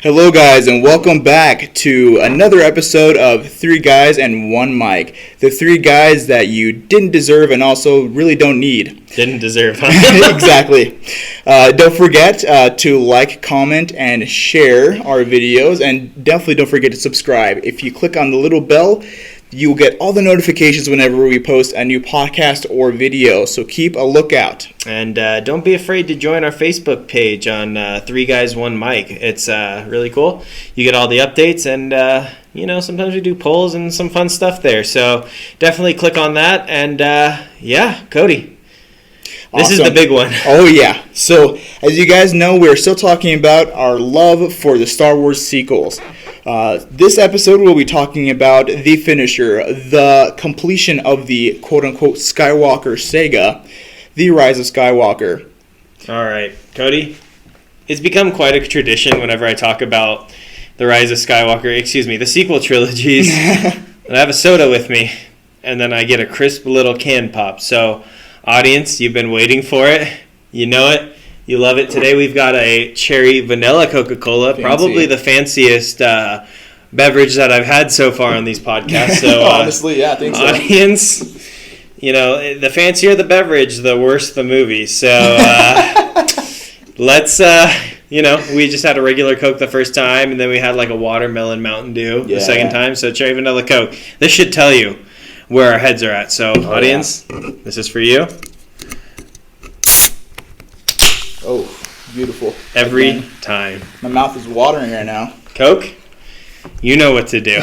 Hello guys, and welcome back to another episode of Three Guys and One Mic. The three guys that you didn't deserve and also really don't need. Didn't deserve, huh? Exactly. Don't forget to like, comment, and share our videos, and definitely don't forget to subscribe. If you click on the little bell, you will get all the notifications whenever we post a new podcast or video, so keep a lookout. And don't be afraid to join our Facebook page on Three Guys, One Mic. It's really cool. You get all the updates, and, sometimes we do polls and some fun stuff there. So definitely click on that, and, Kody. This is the big one. Oh, yeah. So, as you guys know, we're still talking about our love for the Star Wars sequels. This episode we'll be talking about the finisher, the completion of the quote-unquote Skywalker saga, the Rise of Skywalker. All right, Kody. It's become quite a tradition whenever I talk about the Rise of Skywalker, the sequel trilogies, and I have a soda with me, and then I get a crisp little can pop. So, audience, you've been waiting for it. You know it. You love it. Today we've got a cherry vanilla Coca-Cola, probably the fanciest beverage that I've had so far on these podcasts. So honestly, yeah, I think so. Audience, the fancier the beverage, the worse the movie. So let's, we just had a regular Coke the first time, and then we had like a watermelon Mountain Dew the second time. So cherry vanilla Coke. This should tell you where our heads are at. So audience, this is for you. Oh, beautiful. Every time. My mouth is watering right now. Coke? You know what to do.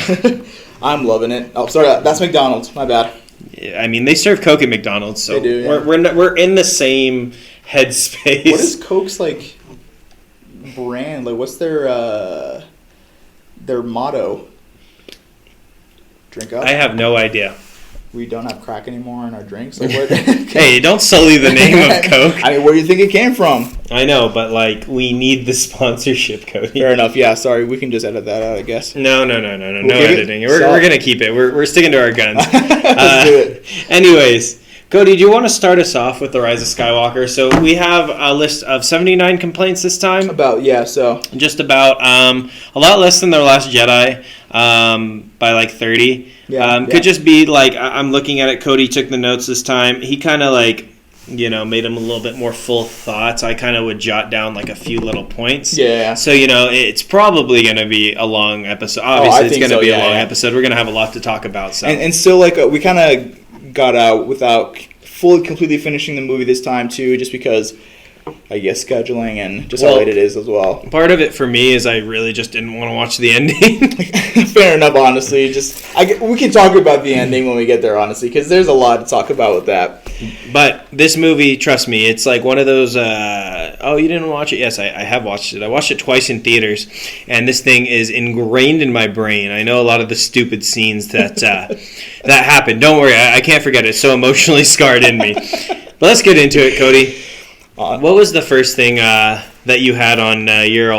I'm loving it. Oh, sorry, that's McDonald's. My bad. Yeah, I mean, they serve Coke at McDonald's, so they do, yeah. we're in the same headspace. What is Coke's, brand? What's their motto? Drink up? I have no idea. We don't have crack anymore in our drinks. What? Hey, don't sully the name of Coke. I mean, where do you think it came from? I know, but we need the sponsorship, Kody. Fair enough. Yeah, sorry, we can just edit that out, I guess. No editing. We're gonna keep it. We're sticking to our guns. Let's do it. Anyways, Kody, do you want to start us off with the Rise of Skywalker? So we have a list of 79 complaints this time. Just about a lot less than The Last Jedi, by 30. Could just be I'm looking at it. Kody took the notes this time. He kind of made them a little bit more full thoughts. I kind of would jot down a few little points. Yeah. So it's probably going to be a long episode. Obviously, it's going to be a long episode. We're going to have a lot to talk about. So and still we kind of got out without fully completely finishing the movie this time too, just because I guess scheduling and just how late it is as well. Part of it for me is I really just didn't want to watch the ending. Fair enough, honestly. We can talk about the ending when we get there, honestly, because there's a lot to talk about with that. But this movie, trust me, it's one of those, you didn't watch it? Yes, I have watched it. I watched it twice in theaters, and this thing is ingrained in my brain. I know a lot of the stupid scenes that that happened. Don't worry, I can't forget it. It's so emotionally scarred in me. But let's get into it, Kody. What was the first thing that you had on your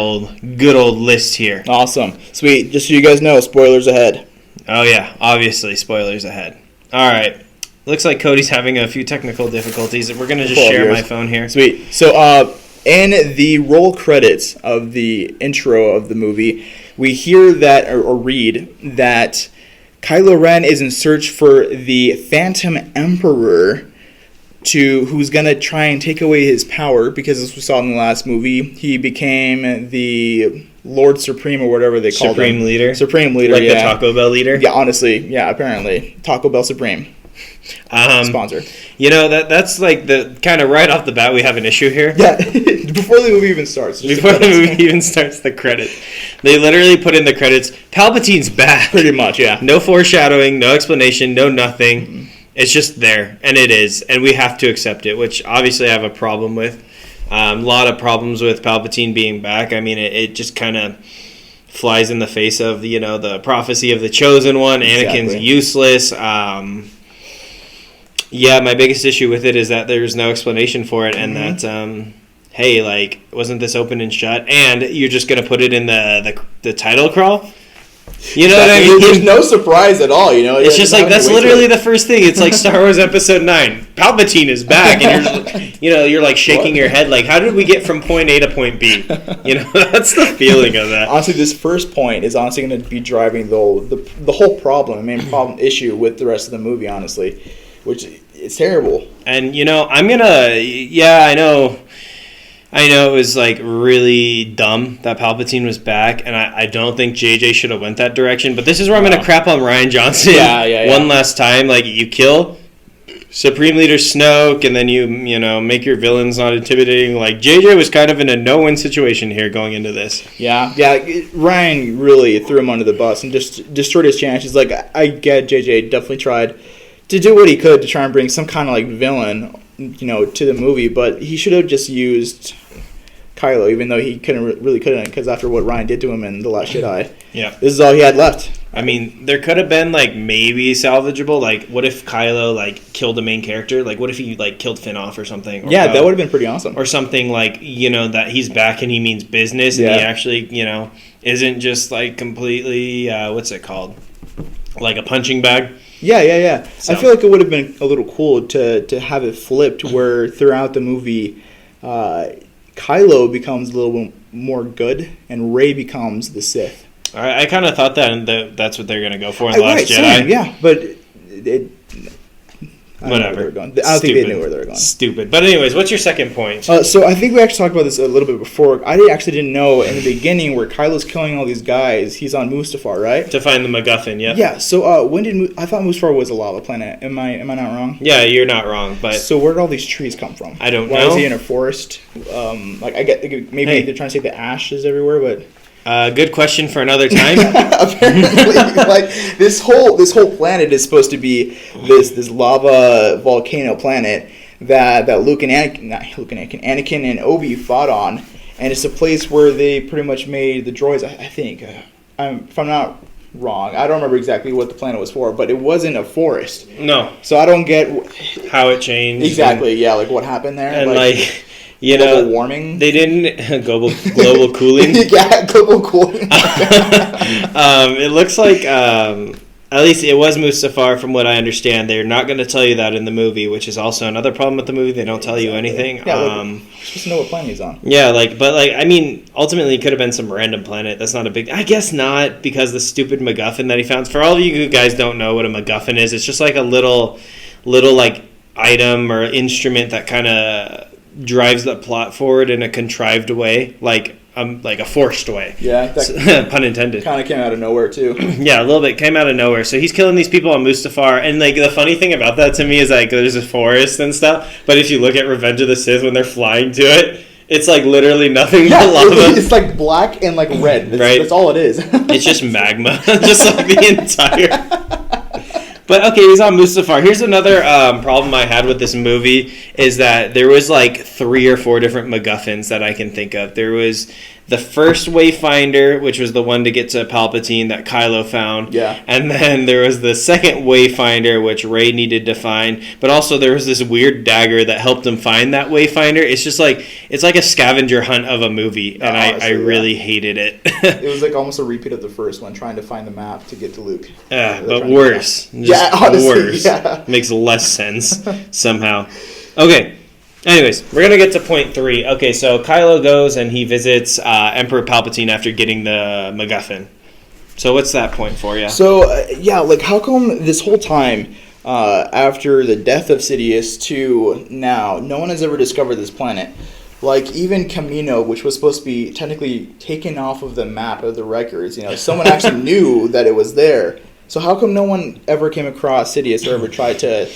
good old list here? Awesome. Sweet. Just so you guys know, spoilers ahead. Oh, yeah. Obviously, spoilers ahead. All right. Looks like Kody's having a few technical difficulties. We're going to just share my phone here. Sweet. So, in the roll credits of the intro of the movie, we hear that, or read, that Kylo Ren is in search for the Phantom Emperor, who's going to try and take away his power, because as we saw in the last movie, he became the Lord Supreme, or whatever they call him. Supreme Leader, the Taco Bell leader? Yeah, honestly, yeah, apparently. Taco Bell Supreme. Sponsor. That's the kind of right off the bat we have an issue here. Yeah, before the movie even starts. The credit. They literally put in the credits, Palpatine's back. Pretty much, yeah. No foreshadowing, no explanation, no nothing. Mm-hmm. It's just there, and it is, and we have to accept it, which obviously I have a problem with. A lot of problems with Palpatine being back. I mean, it just kind of flies in the face of, the prophecy of the Chosen One. Anakin's useless. My biggest issue with it is that there's no explanation for it, and that, wasn't this open and shut? And you're just going to put it in the title crawl? You know what I mean? There's no surprise at all, you know? It's just like, that's literally the first thing. It's like Star Wars Episode 9. Palpatine is back. And you're like shaking your head like, how did we get from point A to point B? You know, that's the feeling of that. Honestly, this first point is honestly going to be driving the whole problem, issue with the rest of the movie, honestly, which is terrible. And, you know, I know it was like really dumb that Palpatine was back, and I don't think JJ should have went that direction. But this is where I'm going to crap on Rian Johnson one last time. Like, you kill Supreme Leader Snoke, and then you make your villains not intimidating. Like, JJ was kind of in a no-win situation here going into this. Yeah, Ryan really threw him under the bus and just destroyed his chances. Like, I get JJ definitely tried to do what he could to try and bring some kind of like villain, to the movie, but he should have just used Kylo, even though he couldn't, because after what Ryan did to him in The Last Jedi, this is all he had left. I mean, there could have been like maybe salvageable. Like, what if Kylo like killed the main character? Like, what if he like killed Finn off or something? Or that would have been pretty awesome. Or something like that he's back and he means business, and he actually isn't just like completely what's it called, like a punching bag. Yeah. So. I feel like it would have been a little cool to have it flipped where throughout the movie, Kylo becomes a little bit more good and Rey becomes the Sith. I kind of thought that, and that's what they're going to go for in The Last Jedi. Same, yeah, but whatever. I don't think they knew where they were going. Stupid. But anyways, what's your second point? So I think we actually talked about this a little bit before. I actually didn't know in the beginning where Kylo's killing all these guys, he's on Mustafar, right? To find the MacGuffin, yeah. Yeah. So I thought Mustafar was a lava planet. Am I not wrong? Yeah, you're not wrong. But so where did all these trees come from? I don't know. Why is he in a forest? I get maybe they're trying to say the ash is everywhere, but. Good question for another time. Apparently, like this whole planet is supposed to be this lava volcano planet that Anakin and Obi fought on, and it's a place where they pretty much made the droids. I think, if I'm not wrong, I don't remember exactly what the planet was for, but it wasn't a forest. No. So I don't get how it changed. Exactly. Yeah, like what happened there, and like global warming. They didn't global cooling. Yeah, global cooling. It looks like at least it was Mustafar, from what I understand. They're not going to tell you that in the movie, which is also another problem with the movie. They don't tell you anything. Yeah, you're supposed to know what planet he's on. Yeah, ultimately it could have been some random planet. That's not a big. I guess not, because the stupid MacGuffin that he found. For all of you guys don't know what a MacGuffin is, it's just like a little like item or instrument that kind of drives the plot forward in a contrived way, like a forced way. Yeah, pun intended. Kind of came out of nowhere too. Yeah, a little bit came out of nowhere. So he's killing these people on Mustafar, and like the funny thing about that to me is like there's a forest and stuff. But if you look at Revenge of the Sith when they're flying to it, it's like literally nothing but lava. It's like black and like red. That's all it is. It's just magma, just like the entire. But okay, he's on Mustafar. Here's another problem I had with this movie is that there was like 3 or 4 different MacGuffins that I can think of. There was the first Wayfinder, which was the one to get to Palpatine that Kylo found. Yeah. And then there was the second Wayfinder, which Rey needed to find. But also there was this weird dagger that helped him find that Wayfinder. It's just like, it's like a scavenger hunt of a movie. And I really hated it. It was like almost a repeat of the first one, trying to find the map to get to Luke. But worse. Yeah, honestly, worse. Yeah. Makes less sense somehow. Okay. Anyways, we're going to get to point 3. Okay, so Kylo goes and he visits Emperor Palpatine after getting the MacGuffin. So what's that point for you? So, how come this whole time, after the death of Sidious to now, no one has ever discovered this planet? Like, even Kamino, which was supposed to be technically taken off of the map of the records, someone actually knew that it was there. So how come no one ever came across Sidious or ever tried to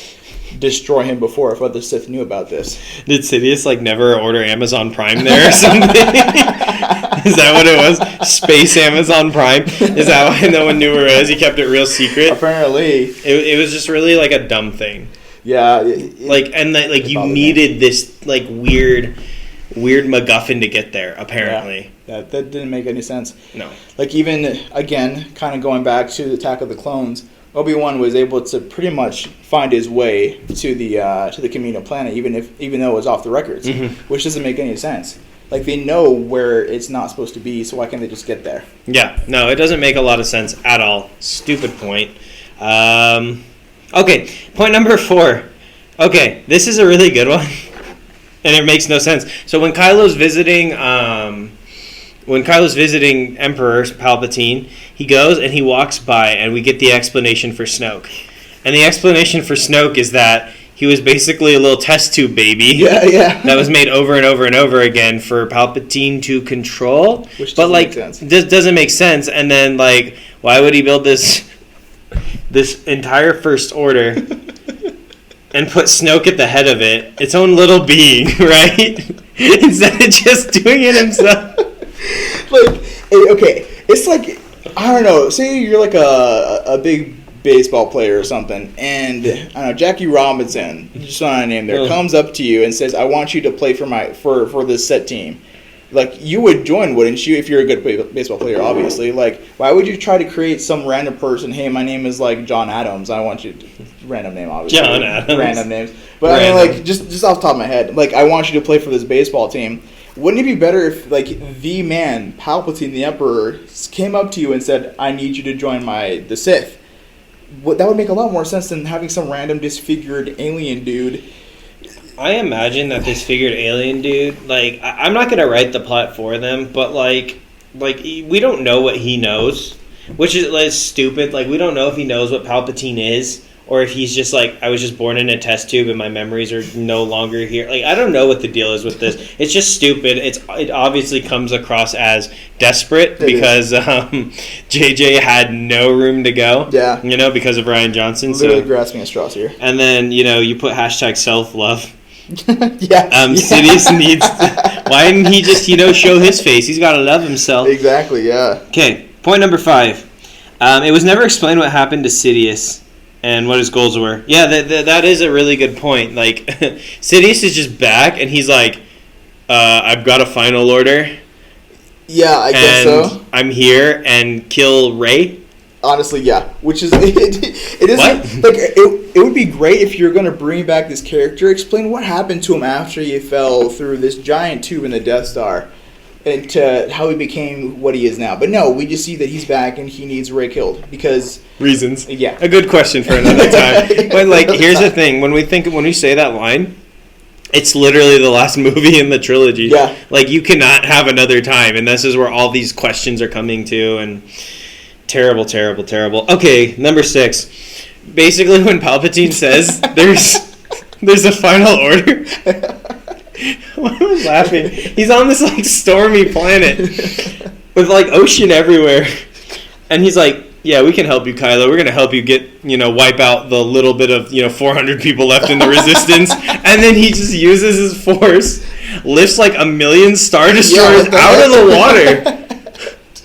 destroy him before if other Sith knew about this? Did Sidious never order Amazon Prime there or something? Is that what it was? Space Amazon Prime? Is that why no one knew where it was? He kept it real secret? Apparently. It was just really like a dumb thing. Yeah. You needed this weird MacGuffin to get there, apparently. Yeah, that didn't make any sense. No. Even, again, kind of going back to the Attack of the Clones, Obi-Wan was able to pretty much find his way to the Kamino planet, even though it was off the records, which doesn't make any sense. Like, they know where it's not supposed to be, so why can't they just get there? Yeah, no, it doesn't make a lot of sense at all. Stupid point. Okay, point number 4. Okay, this is a really good one, and it makes no sense. So when Kylo's visiting Emperor Palpatine, he goes and he walks by, and we get the explanation for Snoke. And the explanation for Snoke is that he was basically a little test tube baby. Yeah. That was made over and over and over again for Palpatine to control. Which but doesn't like, make sense. this doesn't make sense. And then like, why would he build this entire First Order and put Snoke at the head of it, its own little being, right? Instead of just doing it himself. Like, okay, it's like, I don't know, say you're like a big baseball player or something, and I don't know, Jackie Robinson, just on a name there, comes up to you and says, I want you to play for this set team. Like, you would join, wouldn't you, if you're a good baseball player, obviously. Like, why would you try to create some random person, hey, my name is like John Adams, I want you to, random name, obviously. John Adams. Random names. But I mean, like, just off the top of my head, like, I want you to play for this baseball team. Wouldn't it be better if, like, the man, Palpatine, the Emperor, came up to you and said, I need you to join the Sith? That would make a lot more sense than having some random disfigured alien dude. I imagine that this figured alien dude, like, I'm not going to write the plot for them, but, like, we don't know what he knows, which is like, stupid. Like, we don't know if he knows what Palpatine is, or if he's just like, I was just born in a test tube and my memories are no longer here. Like, I don't know what the deal is with this. It's just stupid. It obviously comes across as desperate because JJ had no room to go. Yeah. You know, because of Rian Johnson. Literally grasping at straws here. And then, you know, you put hashtag self-love. Yeah. Sidious needs why didn't he just, you know, show his face? He's got to love himself. Exactly, yeah. Okay, point number 5. It was never explained what happened to Sidious and what his goals were. Yeah, that is a really good point. Like, Sidious is just back, and he's like, I've got a final order. Yeah, I guess so. I'm here and kill Rey. Honestly, yeah. Which is it is like it would be great if you're gonna bring back this character. Explain what happened to him after he fell through this giant tube in the Death Star, and to how he became what he is now. But no, we just see that he's back and he needs Rey killed because reasons. Yeah, a good question for another time. But like, here's the thing: when we say that line, it's literally the last movie in the trilogy. Yeah, like you cannot have another time, and this is where all these questions are coming to and. Terrible. Okay, number 6. Basically, when Palpatine says there's a final order. Why am I laughing? He's on this like stormy planet with like ocean everywhere, and he's like, "Yeah, we can help you, Kylo. We're gonna help you get wipe out the little bit of 400 people left in the Resistance." And then he just uses his Force, lifts like 1,000,000 Star Destroyers out of the water.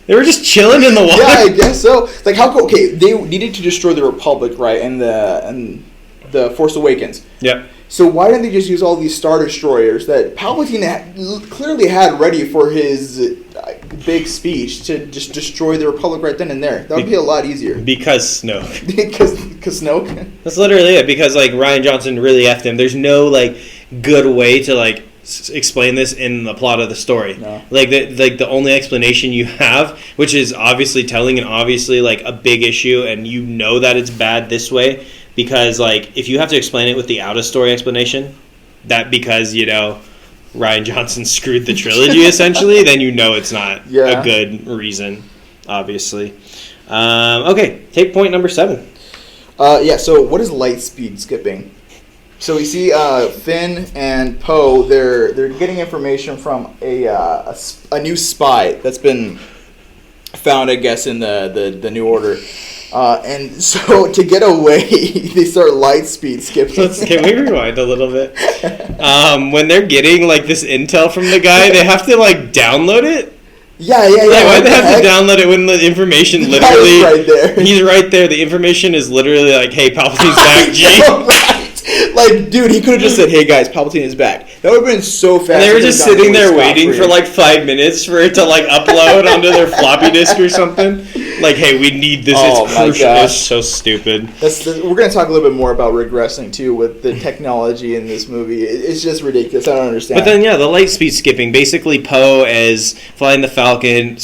They were just chilling in the water. Yeah, I guess so. Like how? Okay, they needed to destroy the Republic, right? And the Force Awakens. Yeah. So why didn't they just use all these Star Destroyers that Palpatine clearly had ready for his big speech to just destroy the Republic right then and there? That would be a lot easier. Because Snoke. Because Snoke. That's literally it. Because like Rian Johnson really effed him. There's no like good way to like explain this in the plot of the story. No. Like the only explanation you have, which is obviously telling and obviously like a big issue, and you know that it's bad this way because like if you have to explain it with the out of story explanation, that because Rian Johnson screwed the trilogy essentially, then it's not a good reason, obviously. Okay, take point number 7. So what is light speed skipping? So we see Finn and Poe. They're getting information from a new spy that's been found, I guess, in the New Order. And so to get away, they start light speed skipping. Can we rewind a little bit? When they're getting like this intel from the guy, they have to like download it. Yeah. Why do they have to download it when the information literally right there? He's right there. The information is literally like, "Hey, Palpatine's back, G." Like, dude, he could have just said, "Hey guys, Palpatine is back." That would have been so fast. And they were just sitting there waiting for like 5 minutes for it to like upload onto their floppy disk or something. Like, hey, we need this. Oh, it's my crucial. gosh. It's so stupid. We're going to talk a little bit more about regressing, too, with the technology in this movie. It's just ridiculous. I don't understand. But then, yeah, the light speed skipping. Basically, Poe is flying the Falcon,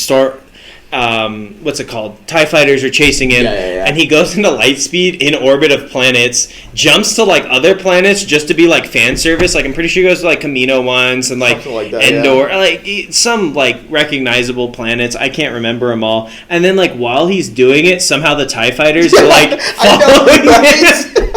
what's it called? TIE fighters are chasing him, and he goes into light speed in orbit of planets, jumps to like other planets just to be like fan service. Like I'm pretty sure he goes to like Camino once and like that, Endor, like some like recognizable planets. I can't remember them all. And then like while he's doing it, somehow the TIE fighters are like following him.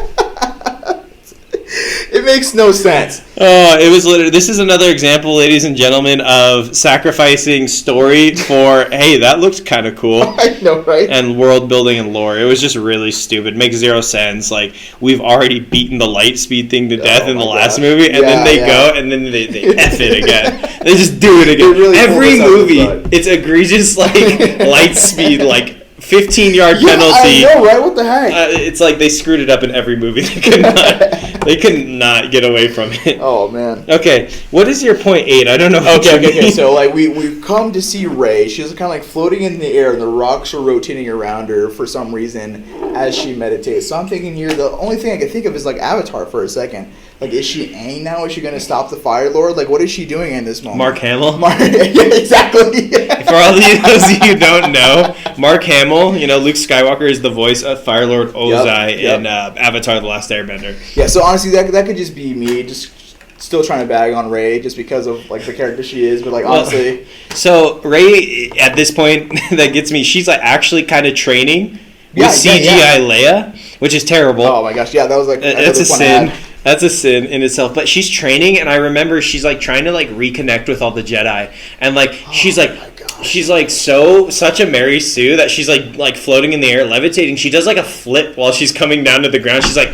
It makes no sense. Oh, it was literally. This is another example, ladies and gentlemen, of sacrificing story for, hey, that looks kind of cool. I know, right? And world building and lore. It was just really stupid. Makes zero sense. Like, we've already beaten the light speed thing to death in the last movie, and then they go, and then they F it again. They just do it again. Really every movie, it's egregious, like, light speed, like, 15-yard penalty. I know, right? What the heck? It's like they screwed it up in every movie. They could not get away from it. Oh, man. Okay, what is your point 8? I don't know. Okay. So, like, we've come to see Rey. She's kind of like floating in the air, and the rocks are rotating around her for some reason as she meditates. So I'm thinking here, the only thing I can think of is, like, Avatar for a second. Like, is she Aang now? Is she going to stop the Fire Lord? Like, what is she doing in this moment? Mark Hamill? Yeah, exactly. For all of those of you who don't know, Mark Hamill, Luke Skywalker is the voice of Fire Lord Ozai in Avatar: The Last Airbender. Yeah, so honestly, that could just be me, just still trying to bag on Rey just because of, like, the character she is, but, like, honestly. So, Rey, at this point, that gets me, she's, like, actually kind of training with CGI Leia, which is terrible. Oh, my gosh, yeah, that was, like, that's a sin. That's a sin in itself. But she's training, and I remember she's like trying to like reconnect with all the Jedi, and like she's like such a Mary Sue that she's like floating in the air, levitating. She does like a flip while she's coming down to the ground. She's like,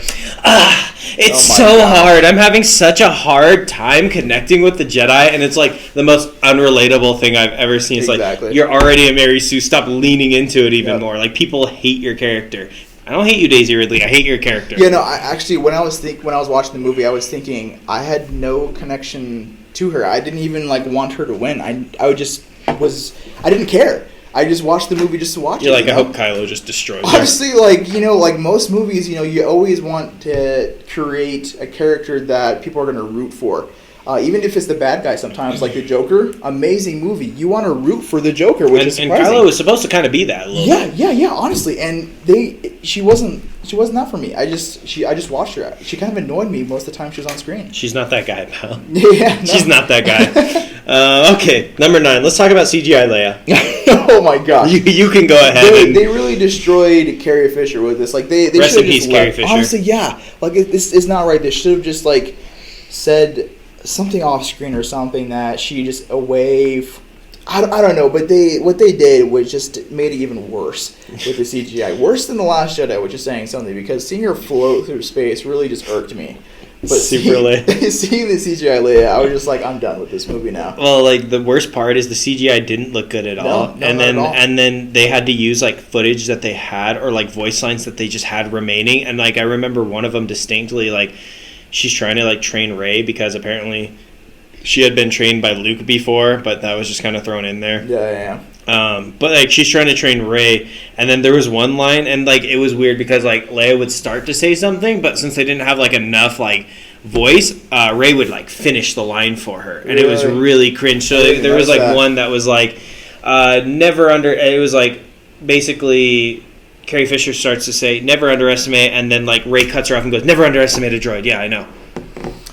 it's hard. I'm having such a hard time connecting with the Jedi, and it's like the most unrelatable thing I've ever seen. It's like, you're already a Mary Sue. Stop leaning into it even more. Like, people hate your character. I don't hate you, Daisy Ridley. I hate your character. Yeah, no. Actually, when I was watching the movie, I was thinking I had no connection to her. I didn't even like want her to win. I didn't care. I just watched the movie just to watch it. You're like, I hope Kylo just destroys her. Honestly, like most movies, you always want to create a character that people are going to root for. Even if it's the bad guy sometimes, like the Joker, amazing movie. You want to root for the Joker, which is surprising. And Kylo was supposed to kind of be that a little bit. Yeah, honestly. And she wasn't that for me. I just watched her. She kind of annoyed me most of the time she was on screen. She's not that guy, pal. Yeah, no. She's not that guy. Okay, number 9. Let's talk about CGI Leia. Oh my gosh. You can go ahead. They really destroyed Carrie Fisher with this. Like they rest in peace, Carrie Fisher. Honestly, yeah. Like this is not right. They should have just like said something off screen or something that she just I don't know, but what they did was just made it even worse with the CGI. Worse than The Last Jedi, which is saying something, because seeing her float through space really just irked me. But seeing the CGI Leia, I was just like, I'm done with this movie now. Well, like, the worst part is the CGI didn't look good at all. No, not at all. And then they had to use like footage that they had, or like voice lines that they just had remaining. And like I remember one of them distinctly, like, she's trying to like train Rey because apparently she had been trained by Luke before, but that was just kind of thrown in there. Yeah. But like she's trying to train Rey, and then there was one line, and like it was weird because like Leia would start to say something, but since they didn't have like enough like voice, Rey would like finish the line for her, and it was really cringe. So there was like one that was like it was like basically Carrie Fisher starts to say, never underestimate, and then like Rey cuts her off and goes, never underestimate a droid. Yeah, I know.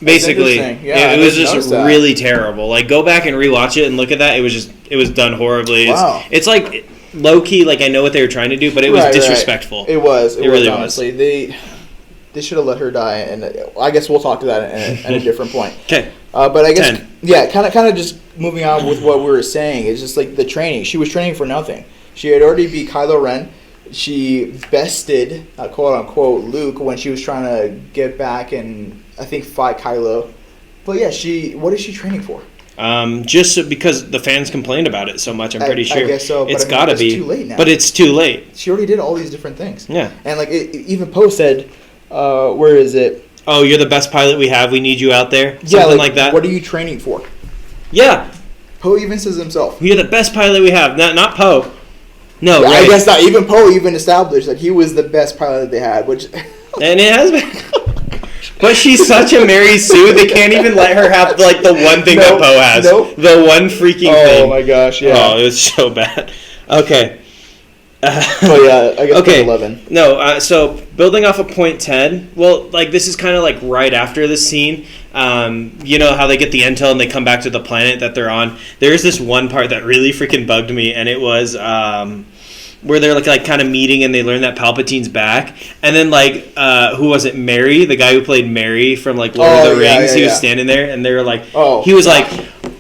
Basically, it was just really terrible. Like, go back and rewatch it and look at that. It was done horribly. Wow. It's like low key, like I know what they were trying to do, but it was disrespectful. Right. It was. It really honestly. They should have let her die, and I guess we'll talk to that at a different point. Okay. But I guess 10. Kind of just moving on with what we were saying. It's just like the training. She was training for nothing. She had already beat Kylo Ren. She bested, quote unquote, Luke when she was trying to get back and I think fight Kylo. But yeah, what is she training for? Just because the fans complained about it so much, I'm pretty sure. I guess so. It's got to be. It's too late now. But it's too late. She already did all these different things. Yeah. And like even Poe said, where is it? Oh, you're the best pilot we have. We need you out there. Something like that. What are you training for? Yeah. Poe even says himself. You're the best pilot we have. Not Poe. No, Yeah, right. I guess not. Even Poe even established that he was the best pilot that they had, which... And it has been. But she's such a Mary Sue, they can't even let her have, like, the one thing that Poe has. Nope. The one freaking thing. Oh, my gosh, yeah. Oh, it was so bad. Okay. Oh, yeah, I guess okay. 11. No, so building off of point 10, well, like, this is kind of, like, right after this scene. You know how they get the intel and they come back to the planet that they're on? There's this one part that really freaking bugged me, and it was... where they're like kind of meeting and they learn that Palpatine's back, and then like who was it, Mary, the guy who played Mary from like Lord of the Rings, he was standing there and they were like, he was like,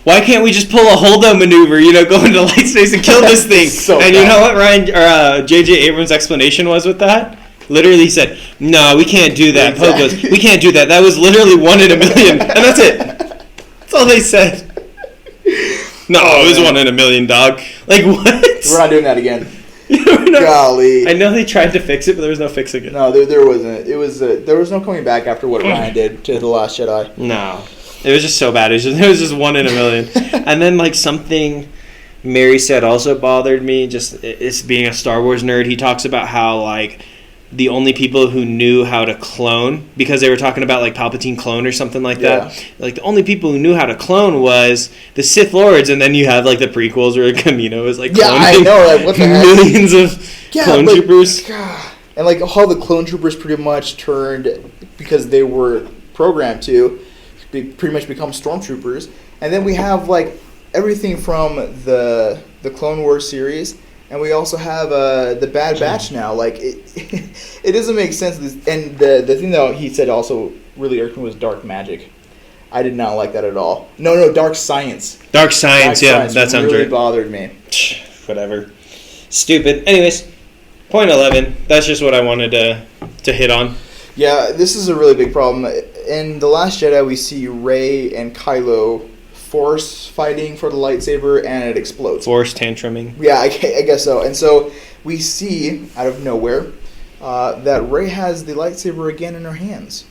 why can't we just pull a hold-up maneuver, you know, go into light space and kill this thing? And you know what J.J. Abrams' explanation was with that? Literally he said, no, we can't do that. Poe goes, we can't do that. That was literally 1 in a million, and that's it. That's all they said. No, it was 1 in a million, dog. Like, what? We're not doing that again. Golly. I know they tried to fix it, but there was no fixing it. No, there wasn't. It was there was no coming back after what Ryan did to The Last Jedi. No. It was just so bad. It was just 1 in a million. And then like something Mary said also bothered me, just it's being a Star Wars nerd. He talks about how like the only people who knew how to clone, because they were talking about like Palpatine clone or something like that. Like the only people who knew how to clone was the Sith Lords, and then you have like the prequels where Kamino is like cloning I know, like what the heck? millions of clone troopers. God. And like how the clone troopers pretty much turned, because they were programmed to pretty much become stormtroopers. And then we have like everything from the Clone Wars series. And we also have the Bad Batch now. Like, it doesn't make sense. And the thing that he said also really irked me was dark magic. I did not like that at all. No, dark science. Dark science, yeah. That sounds really right. bothered me. Whatever. Stupid. Anyways, point 11. That's just what I wanted to hit on. Yeah, this is a really big problem. In The Last Jedi, we see Rey and Kylo force fighting for the lightsaber, and it explodes. Force tantruming. Yeah, I guess so. And so we see, out of nowhere, that Rey has the lightsaber again in her hands.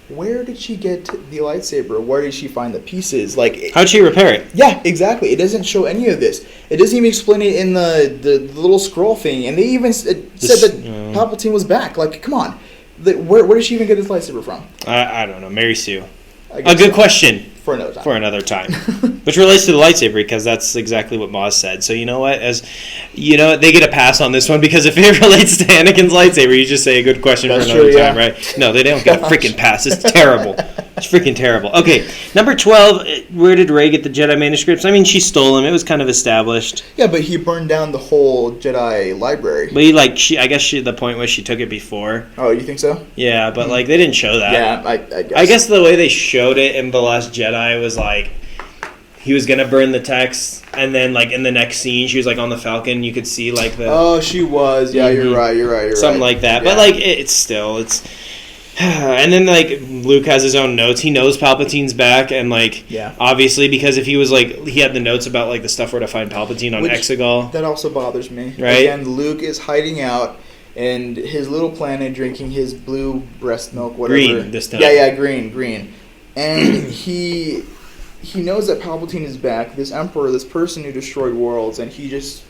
Where did she get the lightsaber? Where did she find the pieces? Like, how'd she repair it? Yeah, exactly. It doesn't show any of this. It doesn't even explain it in the little scroll thing. And they even said that Palpatine was back. Like, come on. Where did she even get this lightsaber from? I don't know. Mary Sue. A good question. For another time. Which relates to the lightsaber, because that's exactly what Maz said. So you know what? As you know, they get a pass on this one, because if it relates to Anakin's lightsaber, you just say a good question for another time, right? No, they don't get a freaking pass. It's terrible. It's freaking terrible. Okay, number 12. Where did Rey get the Jedi manuscripts? I mean, she stole them. It was kind of established. Yeah, but he burned down the whole Jedi library. But I guess the point was she took it before. Oh, you think so? Yeah, but like they didn't show that. Yeah, I guess the way they showed it in The Last Jedi was like he was gonna burn the text, and then like in the next scene she was like on the Falcon. You could see like the. Oh, she was. Yeah, you're right. Something like that, yeah. But like it's and then like Luke has his own notes. He knows Palpatine's back, and like obviously because if he was like he had the notes about like the stuff where to find Palpatine on Exegol. That also bothers me. Right. Again, Luke is hiding out in his little planet, drinking his blue breast milk, whatever. Green this time. Yeah, green. And he knows that Palpatine is back. This Emperor, this person who destroyed worlds, and he just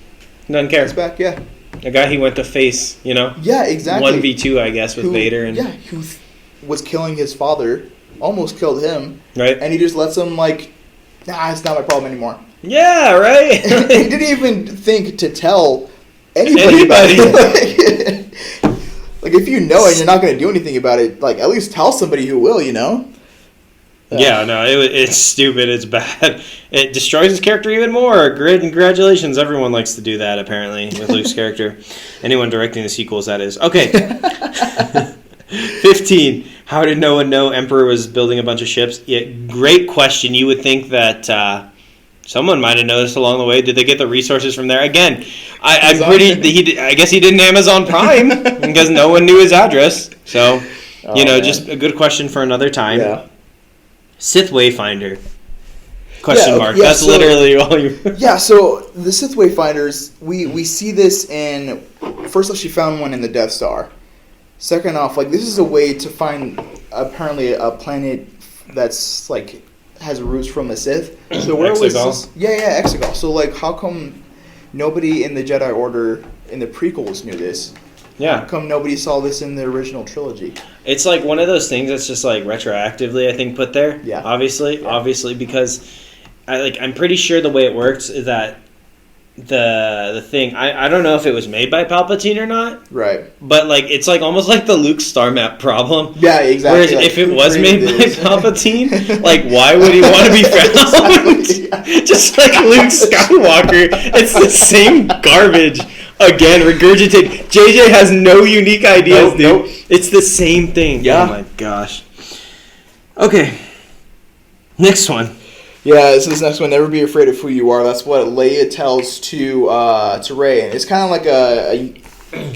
doesn't care. He's back. Yeah. A guy he went to face, you know? Yeah, exactly. 1v2, I guess, with Vader. And who was killing his father, almost killed him. Right. And he just lets him, like, nah, it's not my problem anymore. Yeah, right. He didn't even think to tell anybody about it. Like, if you know and you're not going to do anything about it, like, at least tell somebody who will, you know? Yeah, no, it's stupid. It's bad. It destroys his character even more. Great, congratulations. Everyone likes to do that, apparently, with Luke's character. Anyone directing the sequels, that is. Okay. 15. How did no one know Emperor was building a bunch of ships? Yeah, great question. You would think that someone might have noticed along the way. Did they get the resources from there? Again, I'm pretty... I guess he didn't Amazon Prime because no one knew his address. So, just a good question for another time. Yeah. Sith Wayfinder. Question mark. That's literally all you... Yeah, so the Sith Wayfinders, we see this in... First off, she found one in the Death Star. Second off, like, this is a way to find, apparently, a planet that's, like, has roots from the Sith. So where was this? Yeah, Exegol. So, like, how come nobody in the Jedi Order in the prequels knew this. Yeah. How come nobody saw this in the original trilogy? It's like one of those things that's just like retroactively, I think, put there. Yeah. Obviously, because I'm pretty sure the way it works is that the thing, I don't know if it was made by Palpatine or not. Right. But like it's like almost like the Luke star map problem. Yeah, exactly. Whereas like, if it was made by Palpatine, like why would he want to be found? Exactly. Just like Luke Skywalker, it's the same garbage. Again, regurgitate. JJ has no unique ideas, dude. Nope. It's the same thing. Yeah. Oh my gosh. Okay. Next one. Yeah, this next one. Never be afraid of who you are. That's what Leia tells to Rey, and it's kind of like a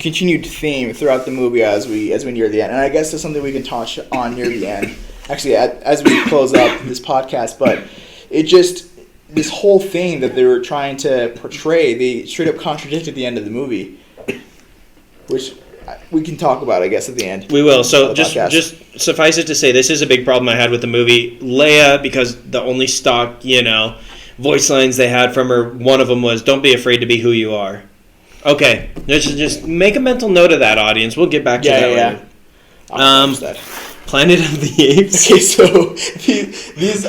continued theme throughout the movie as we near the end. And I guess that's something we can touch on near the end. Actually, as we close up this podcast, but it just. This whole thing that they were trying to portray, they straight up contradicted the end of the movie, which we can talk about, I guess, at the end. We will. So just suffice it to say, this is a big problem I had with the movie. Leia, because the only stock, voice lines they had from her, one of them was, "Don't be afraid to be who you are." Okay, just make a mental note of that, audience. We'll get back to that later. Planet of the Apes. Okay, so these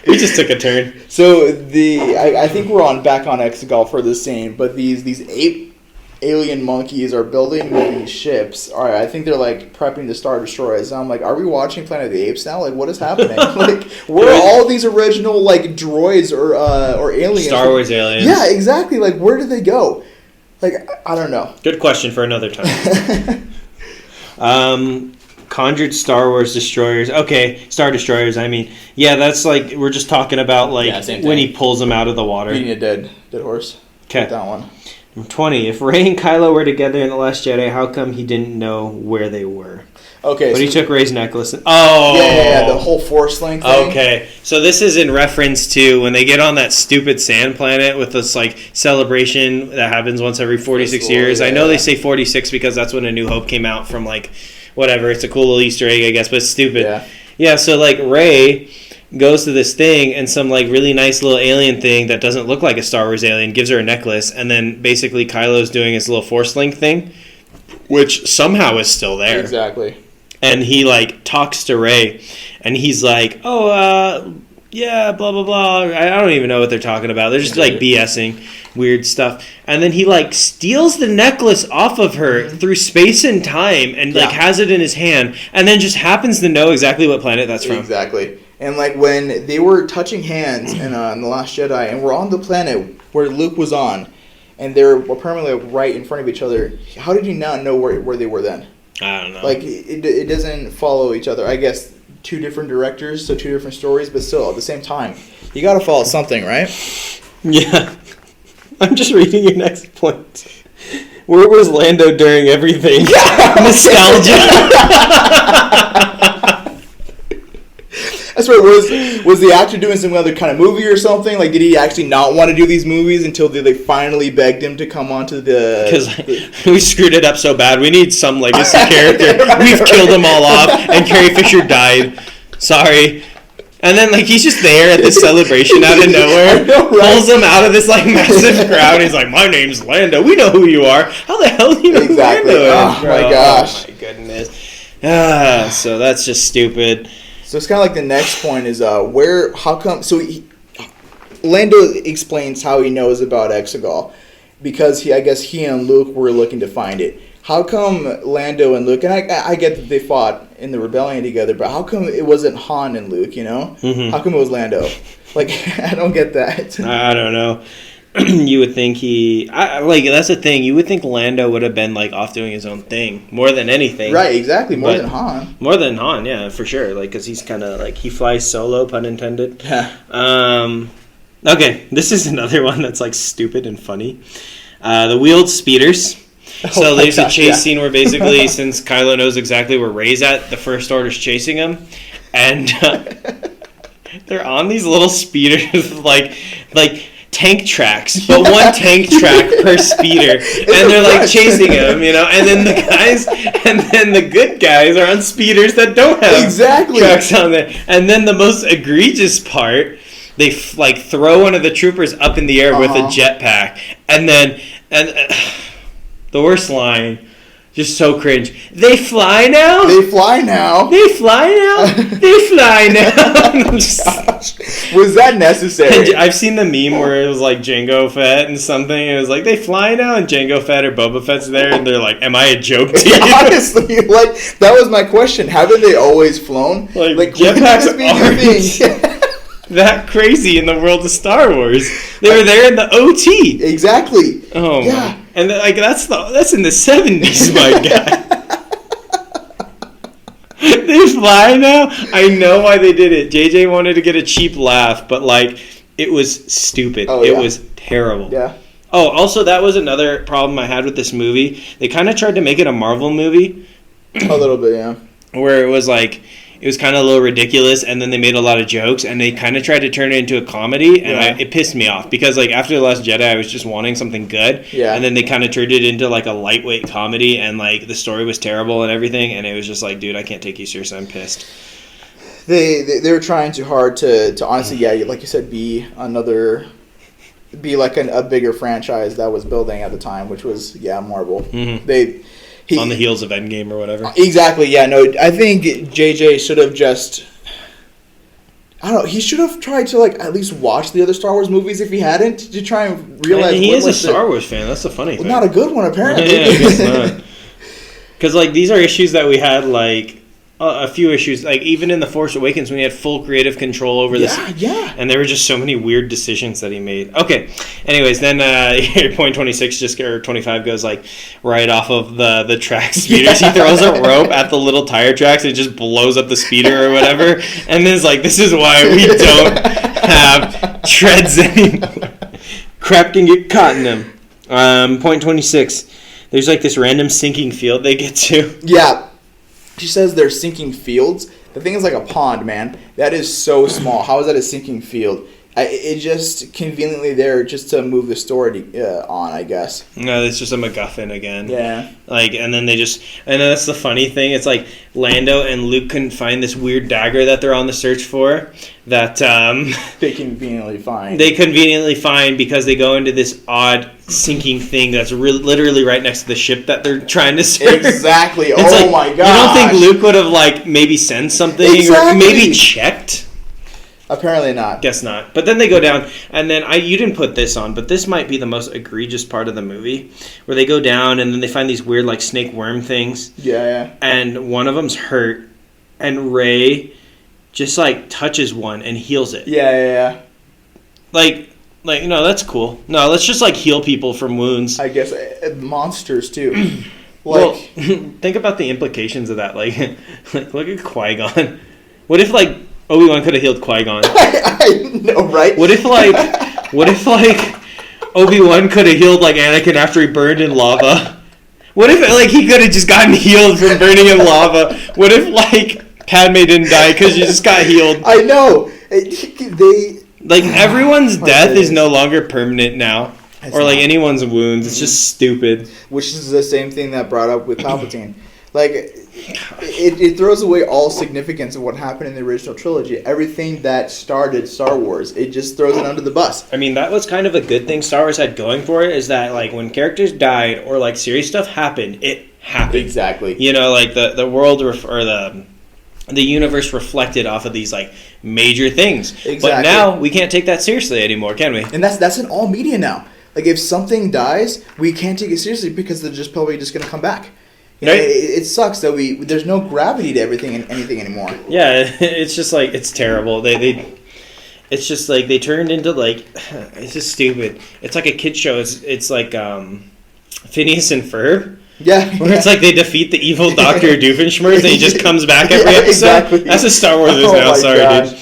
we just took a turn. So I think we're back on Exegol for this scene, but these ape alien monkeys are building these ships. All right, I think they're like prepping to Star Destroyers. And I'm like, are we watching Planet of the Apes now? Like, what is happening? Like, where are all these original like droids or aliens? Star Wars aliens. Yeah, exactly. Like, where did they go? Like, I don't know. Good question for another time. Conjured Star Wars destroyers. Okay, Star Destroyers. I mean, yeah, that's like we're just talking about like when he pulls them out of the water. Beating a dead horse. Okay, that one. Number 20. If Rey and Kylo were together in The Last Jedi, how come he didn't know where they were? Okay, but he took Rey's necklace. Yeah, the whole Force link thing. Okay, so this is in reference to when they get on that stupid sand planet with this like celebration that happens once every 46 years. Yeah. I know they say 46 because that's when A New Hope came out from like whatever. It's a cool little Easter egg, I guess, but it's stupid. Yeah, so like Rey goes to this thing and some like really nice little alien thing that doesn't look like a Star Wars alien gives her a necklace, and then basically Kylo's doing his little Force link thing, which somehow is still there. Exactly. And he like talks to Rey, and he's like, yeah, blah blah blah. I don't even know what they're talking about. They're just like BSing weird stuff. And then he like steals the necklace off of her through space and time, and like has it in his hand, and then just happens to know exactly what planet that's from. Exactly. And like when they were touching hands in The Last Jedi, and we're on the planet where Luke was on, and they're apparently like, right in front of each other. How did you not know where they were then? I don't know. Like it doesn't follow each other. I guess two different directors, so two different stories, but still at the same time, you got to follow something, right? Yeah. I'm just reading your next point. Where was Lando during everything? Nostalgia. That's right. Was the actor doing some other kind of movie or something? Like, did he actually not want to do these movies until they finally begged him to come onto the... Because we screwed it up so bad. We need some legacy character. We've killed them all off, and Carrie Fisher died. Sorry. And then, like, he's just there at this celebration out of nowhere. Know, right? Pulls him out of this, like, massive crowd. He's like, my name's Lando. We know who you are. How the hell do you know who Lando is? Oh, my gosh. Oh, my goodness. So that's just stupid. So it's kind of like the next point is how come... So Lando explains how he knows about Exegol because I guess he and Luke were looking to find it. How come Lando and Luke... And I get that they fought in the rebellion together, but how come it wasn't Han and Luke, you know? Mm-hmm. How come it was Lando? Like, I don't get that. I don't know. You would think that's the thing. You would think Lando would have been like off doing his own thing more than anything. Right, exactly. More than Han. More than Han, yeah, for sure. Like, because he's kind of like he flies solo, pun intended. Yeah. Okay, this is another one that's like stupid and funny. The wheeled speeders. So there's a chase scene where basically, since Kylo knows exactly where Rey's at, the First Order's chasing him, and they're on these little speeders like tank tracks, but one tank track per speeder, and they're like chasing him, you know. And then the good guys are on speeders that don't have exactly tracks on there. And then the most egregious part they throw one of the troopers up in the air with a jetpack, and then the worst line. Just so cringe. They fly now? They fly now? They fly now? They fly now? Gosh. Was that necessary? I've seen the meme where it was like Jango Fett and something. And it was like, they fly now? And Jango Fett or Boba Fett's there. And they're like, am I a joke to you? Honestly, like, that was my question. Haven't they always flown? Like jetpacks aren't that crazy in the world of Star Wars. They were there in the OT. Exactly. Oh, yeah. And like that's in the 70s, my guy. They fly now? I know why they did it. JJ wanted to get a cheap laugh, but like it was stupid. It was terrible. Yeah. Oh, also that was another problem I had with this movie. They kind of tried to make it a Marvel movie. A little bit, yeah. Where it was kind of a little ridiculous, and then they made a lot of jokes, and they kind of tried to turn it into a comedy, and it pissed me off, because like after The Last Jedi, I was just wanting something good, and then they kind of turned it into like a lightweight comedy, and like the story was terrible and everything, and it was just like, dude, I can't take you seriously, I'm pissed. They were trying too hard to honestly, like you said, be like a bigger franchise that was building at the time, which was Marvel. Mm-hmm. On the heels of Endgame or whatever. Exactly, yeah. No, I think JJ should have just... I don't know. He should have tried to at least watch the other Star Wars movies if he hadn't, to try and realize... He is a Star Wars fan. That's the funny thing. Not a good one, apparently. Yeah, I guess not. Because these are issues that we had a few issues, even in The Force Awakens, when he had full creative control over this. Yeah. And there were just so many weird decisions that he made. Okay. Anyways, then point 26 or 25 goes right off of the track speeders. He throws a rope at the little tire tracks. It just blows up the speeder or whatever. And then it's this is why we don't have treads anymore. Crap can get caught in them. Point 26. There's this random sinking field they get to. Yeah. She says they're sinking fields. The thing is like a pond, man. That is so small. How is that a sinking field? It just conveniently there just to move the story on, I guess. No, it's just a MacGuffin again. Yeah. And then that's the funny thing. It's Lando and Luke couldn't find this weird dagger that they're on the search for. That they conveniently find. They conveniently find because they go into this odd sinking thing that's literally right next to the ship that they're trying to search. Exactly. Oh my gosh. You don't think Luke would have maybe sent something or maybe checked? Apparently not. Guess not. But then they go down, and then you didn't put this on, but this might be the most egregious part of the movie, where they go down and then they find these weird snake worm things. Yeah. And one of them's hurt, and Rey just touches one and heals it. Yeah. No, that's cool. No, let's just heal people from wounds. I guess monsters too. Well, think about the implications of that. Look at Qui-Gon. What if Obi-Wan could have healed Qui-Gon? I know, right? What if Obi-Wan could have healed Anakin after he burned in lava? What if he could have just gotten healed from burning in lava? What if Padme didn't die because she just got healed? I know. Everyone's death is no longer permanent now. Or anyone's wounds. It's just stupid. Which is the same thing that brought up with Palpatine. It throws away all significance of what happened in the original trilogy. Everything that started Star Wars, it just throws it under the bus. I mean, that was kind of a good thing Star Wars had going for it, is that when characters died or serious stuff happened, it happened. Exactly. The world or the universe reflected off of these major things. Exactly. But now we can't take that seriously anymore, can we? And that's in all media now. If something dies, we can't take it seriously because they're just probably just going to come back. Right? It sucks that there's no gravity to everything and anything anymore. Yeah, it's just it's terrible. It's just they turned into it's just stupid. It's like a kid show. It's like Phineas and Ferb. Yeah. Where it's they defeat the evil Dr. Doofenshmirtz and he just comes back every episode. Exactly. That's what Star Wars is now. Sorry, dude.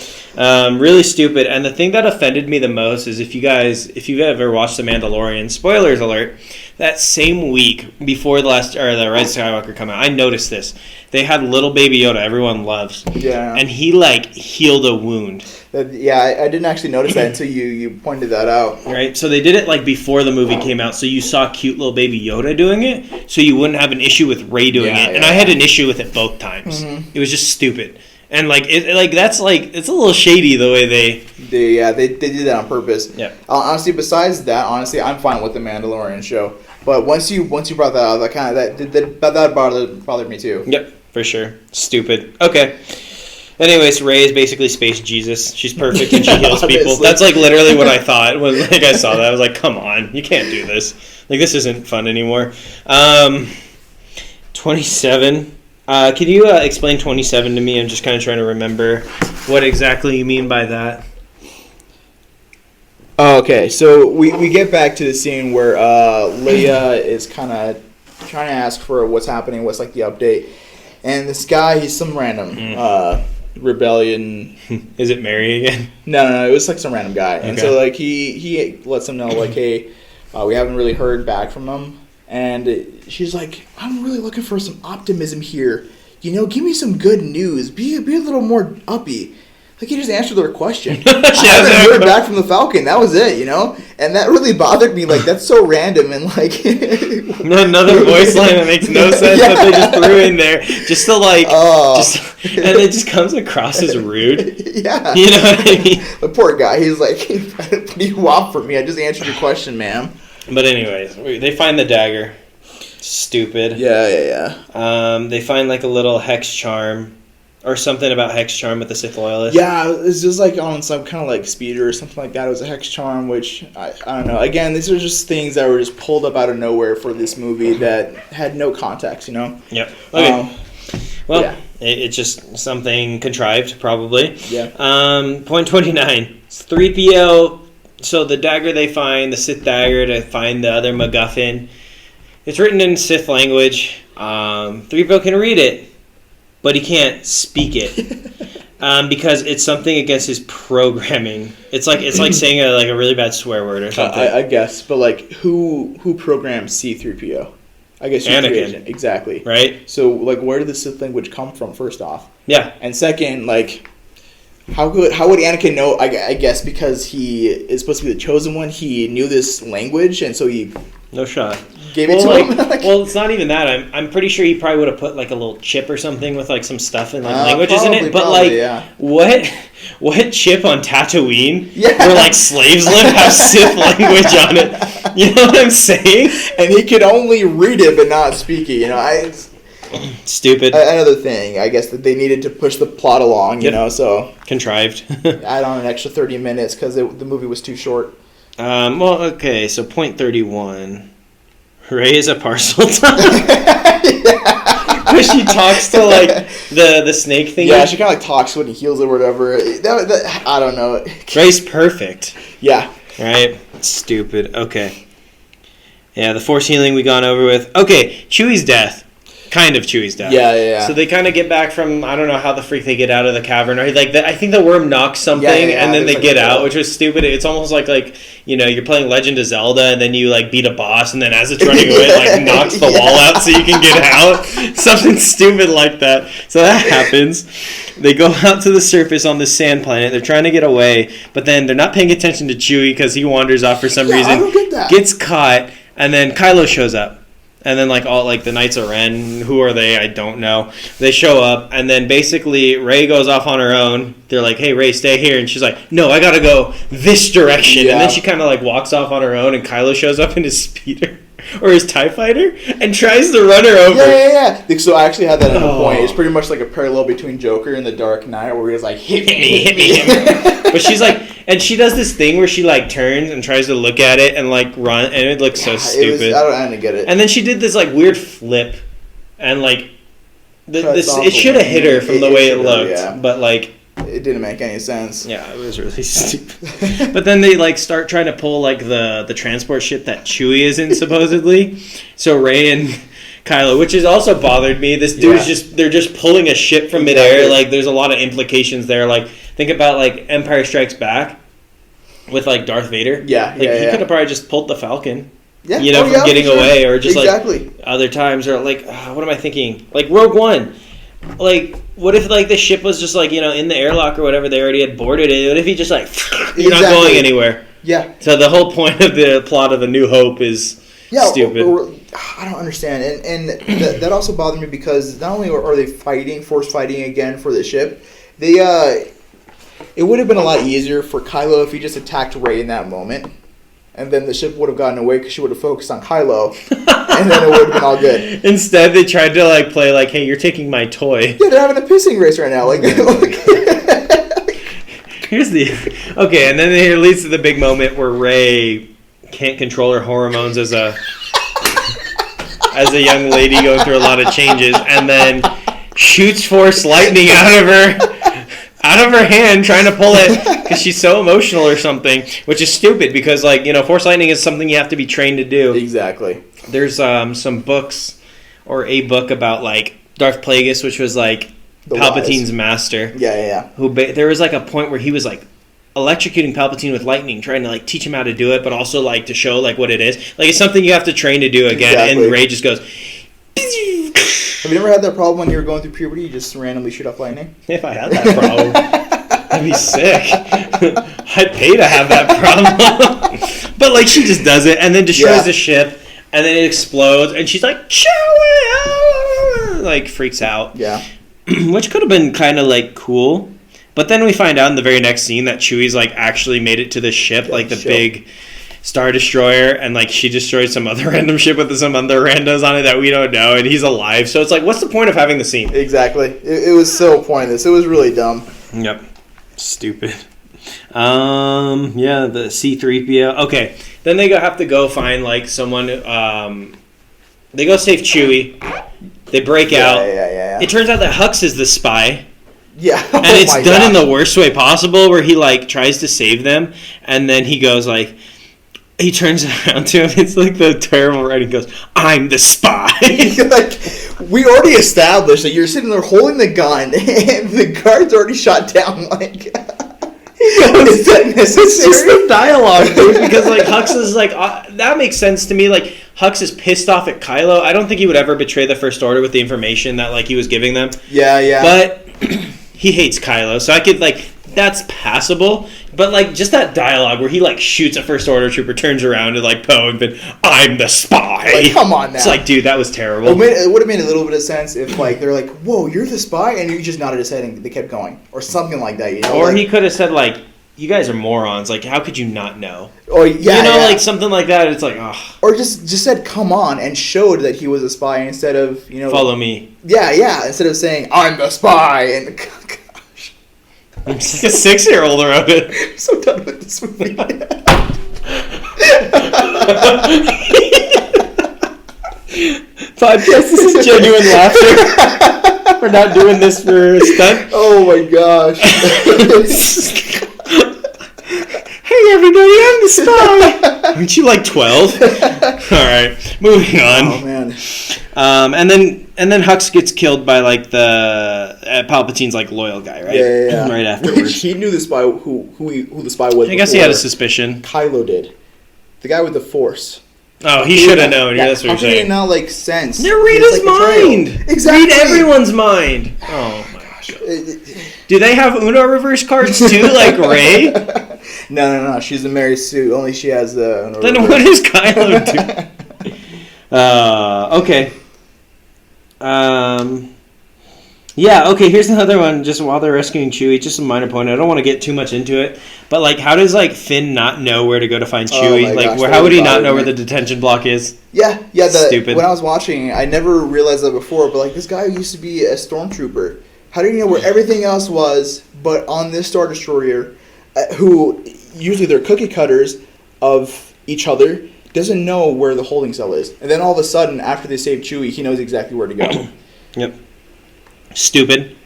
Really stupid. And the thing that offended me the most is if you've ever watched The Mandalorian, spoilers alert, that same week before the Rise of Skywalker come out, I noticed this. They had little baby Yoda, everyone loves. Yeah. And he healed a wound. I didn't actually notice that until you pointed that out. Right? So they did it before the movie came out, so you saw cute little baby Yoda doing it, so you wouldn't have an issue with Rey doing it. And I had an issue with it both times. Mm-hmm. It was just stupid. And like that's like it's a little shady the way they did that on purpose. Yeah. Honestly, besides that, I'm fine with the Mandalorian show. But once you brought that up, that bothered me too. Yep, for sure. Stupid. Okay. Anyways, Rey is basically space Jesus. She's perfect and she heals people. That's like literally what I thought when like I saw that. I was like, come on, you can't do this. Like this isn't fun anymore. 27. Can you explain 27 to me? I'm just kind of trying to remember what exactly you mean by that. Okay, so we get back to the scene where Leia is kind of trying to ask for what's happening, what's like the update, and this guy, he's some random rebellion. Is it Mary again? No, it was like some random guy, and Okay. so like he lets them know like, hey, we haven't really heard back from them, and she's like, I'm really looking for some optimism here. You know, give me some good news. Be a little more uppy. Like, he just answered their question. I haven't heard back from the Falcon. That was it, you know? And that really bothered me. Like, that's so random. And, like... Another voice line that makes no sense that they just threw in there. Just to, like... and it just comes across as rude. Yeah. You know what I mean? The poor guy. He's like, what do you want from me? I just answered your question, ma'am. But anyways, they find the dagger. Stupid. Yeah. They find, like, a little hex charm. Or something about hex charm with the Sith loyalist. Yeah, it's just like on some kind of like speeder or something like that. It was a hex charm, which I don't know. Again, these are just things that were just pulled up out of nowhere for this movie that had no context, you know? Yep. Okay. Well, yeah. It's just something contrived, probably. Yeah. Point 29. It's 3PO. So the dagger they find, the Sith dagger to find the other MacGuffin. It's written in Sith language. 3PO can read it. But he can't speak it because it's something against his programming. It's like saying a really bad swear word or something. I guess, but like who programmed C-3PO? I guess Anakin. Exactly. Right. So like, where did the Sith language come from? First off. Yeah. And second, like, how would Anakin know? I guess because he is supposed to be the chosen one. He knew this language, and so he no shot. Gave it to him. Well, it's not even that. I'm pretty sure he probably would have put like a little chip or something with like some stuff and like languages in it. But what chip on Tatooine where like slaves live have Sith language on it? You know what I'm saying? And he could only read it but not speak it. You know, stupid. Another thing, I guess, that they needed to push the plot along. You know, so contrived. Add on an extra 30 minutes because the movie was too short. Well, okay. So point 31. Rey is a parcel dog. Where she talks to like the snake thing. Yeah, she kind of like talks when he heals it or whatever. I don't know. Rey's perfect. Yeah. Right? Stupid. Okay. Yeah, the Force healing we gone over with. Okay, Chewie's death. Kind of Chewie's death. Yeah. So they kind of get back from, I don't know how the freak they get out of the cavern. Or like I think the worm knocks something and then they get out, which was stupid. It's almost like you know, you're playing Legend of Zelda and then you like beat a boss and then as it's running away, it like knocks the wall out so you can get out. Something stupid like that. So that happens. They go out to the surface on this sand planet. They're trying to get away, but then they're not paying attention to Chewie because he wanders off for some reason. I don't get that. Gets caught, and then Kylo shows up. And then, like, all, like, the Knights of Ren, who are they? I don't know. They show up, and then basically Rey goes off on her own. They're like, hey, Rey, stay here. And she's like, no, I gotta go this direction. Yeah. And then she kind of, like, walks off on her own, and Kylo shows up in his speeder, or his TIE fighter, and tries to run her over. Yeah. So I actually had that at a point. It's pretty much like a parallel between Joker and The Dark Knight, where he's like, hit me. But she's like, and she does this thing where she like turns and tries to look at it and like run, and it looks so stupid. I don't get it. And then she did this like weird flip, and like it should have hit her from the way it looked, but like it didn't make any sense. Yeah, it was really stupid. But then they like start trying to pull like the transport ship that Chewie is in supposedly. So Rey and Kylo, which has also bothered me. This dude is they're just pulling a ship from midair. Like there's a lot of implications there. Like think about like Empire Strikes Back with like Darth Vader. Yeah, he could have probably just pulled the Falcon. Yeah, from getting away, or just like other times, or like what am I thinking? Like Rogue One. Like, what if like the ship was just like in the airlock or whatever? They already had boarded it. What if he just like you're not going anywhere? Yeah. So the whole point of the plot of A New Hope is stupid. I don't understand, and that also bothered me because not only are they force fighting again for the ship, It would have been a lot easier for Kylo if he just attacked Rey in that moment. And then the ship would have gotten away because she would have focused on Kylo. And then it would have been all good. Instead, they tried to like play like, hey, you're taking my toy. Yeah, they're having a pissing race right now. Like, here's the... Okay, and then it leads to the big moment where Rey can't control her hormones as a young lady going through a lot of changes, and then shoots Force lightning out of her hand, trying to pull it because she's so emotional or something, which is stupid because, like, you know, Force lightning is something you have to be trained to do. Exactly. There's some books or a book about like Darth Plagueis, which was like Palpatine's master. Yeah. There was like a point where he was like electrocuting Palpatine with lightning, trying to like teach him how to do it, but also like to show like what it is. Like it's something you have to train to do again. Exactly. And Rey just goes. Have you never had that problem when you were going through puberty? You just randomly shoot off lightning? If I had that problem, I'd be sick. I'd pay to have that problem. But like she just does it and then destroys the ship, and then it explodes, and she's like, Chewie! Like freaks out. Yeah. Which could have been kind of like cool. But then we find out in the very next scene that Chewie's like actually made it to the ship, like the big Star Destroyer, and like she destroyed some other random ship with some other randos on it that we don't know, and he's alive. So it's like, what's the point of having the scene? Exactly. It was so pointless. It was really dumb. Yep. Stupid. Yeah, the C-3PO. Okay. Then they have to go find like someone. They go save Chewie. They break out. Yeah. It turns out that Hux is the spy. Yeah. And it's done in the worst way possible, where he like tries to save them, and then he goes like, he turns around to him. It's like the terrible writing. Goes, "I'm the spy." Like, we already established that you're sitting there holding the gun, and the guard's already shot down. Like, is that necessary? It's just the dialogue, dude. Because like Hux is like, that makes sense to me. Like Hux is pissed off at Kylo. I don't think he would ever betray the First Order with the information that like he was giving them. Yeah. But he hates Kylo, so I could like. That's passable, but like just that dialogue where he like shoots a First Order trooper, turns around and like Poe and been, "I'm the spy." Like, come on now. It's like, dude, that was terrible. It would have made a little bit of sense if like they're like, "Whoa, you're the spy," and you just nodded his head and they kept going, or something like that. You know? Or like, he could have said like, "You guys are morons. Like, how could you not know?" Or like something like that. It's like, ugh. Or just said, "Come on," and showed that he was a spy instead of follow me. Yeah. Instead of saying, "I'm the spy," and. I'm just like a 6-year-old wrote it. I'm so done with this movie. Podcast, this is genuine laughter. We're not doing this for a stunt. Oh my gosh. Hey everybody, I'm the spy. Aren't you like 12? Alright, moving on. Oh man. And then Hux gets killed by like the Palpatine's like loyal guy, right? Yeah. Right afterwards. He knew the spy who the spy was. I guess he had a suspicion. Kylo did. The guy with the Force. Oh, he should have known. Yeah, that's what you're saying. It not like sense? They read his mind. Exactly. Read everyone's mind. Oh my gosh. Do they have Uno reverse cards too, like Rey? No. She's a Mary Sue. Only she has the Uno Then reverse. what does Kylo do? Okay. Yeah, okay, here's another one, just while they're rescuing Chewie, just a minor point. I don't want to get too much into it, but, like, how does, like, Finn not know where to go to find Chewie? Like, how would he not know where the detention block is? Yeah, stupid. When I was watching, I never realized that before, but, like, this guy used to be a stormtrooper. How did he know where everything else was, but on this Star Destroyer, who, usually they're cookie cutters of each other, doesn't know where the holding cell is. And then all of a sudden, after they save Chewie, he knows exactly where to go. Yep. Stupid.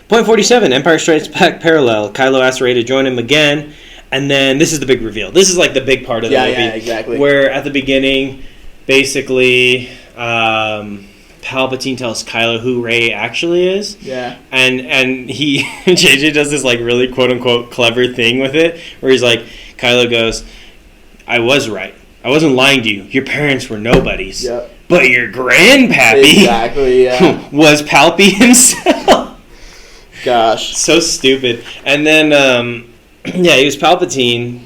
Point 47, Empire Strikes Back parallel. Kylo asks Rey to join him again, and then this is the big reveal. This is like the big part of the movie. Yeah, exactly. Where at the beginning, basically, Palpatine tells Kylo who Rey actually is. Yeah. And he, JJ does this like really quote-unquote clever thing with it, where he's like, Kylo goes, "I was right. I wasn't lying to you. Your parents were nobodies. Yep. But your grandpappy exactly, yeah. was Palpy himself." Gosh. So stupid. And then, he was Palpatine.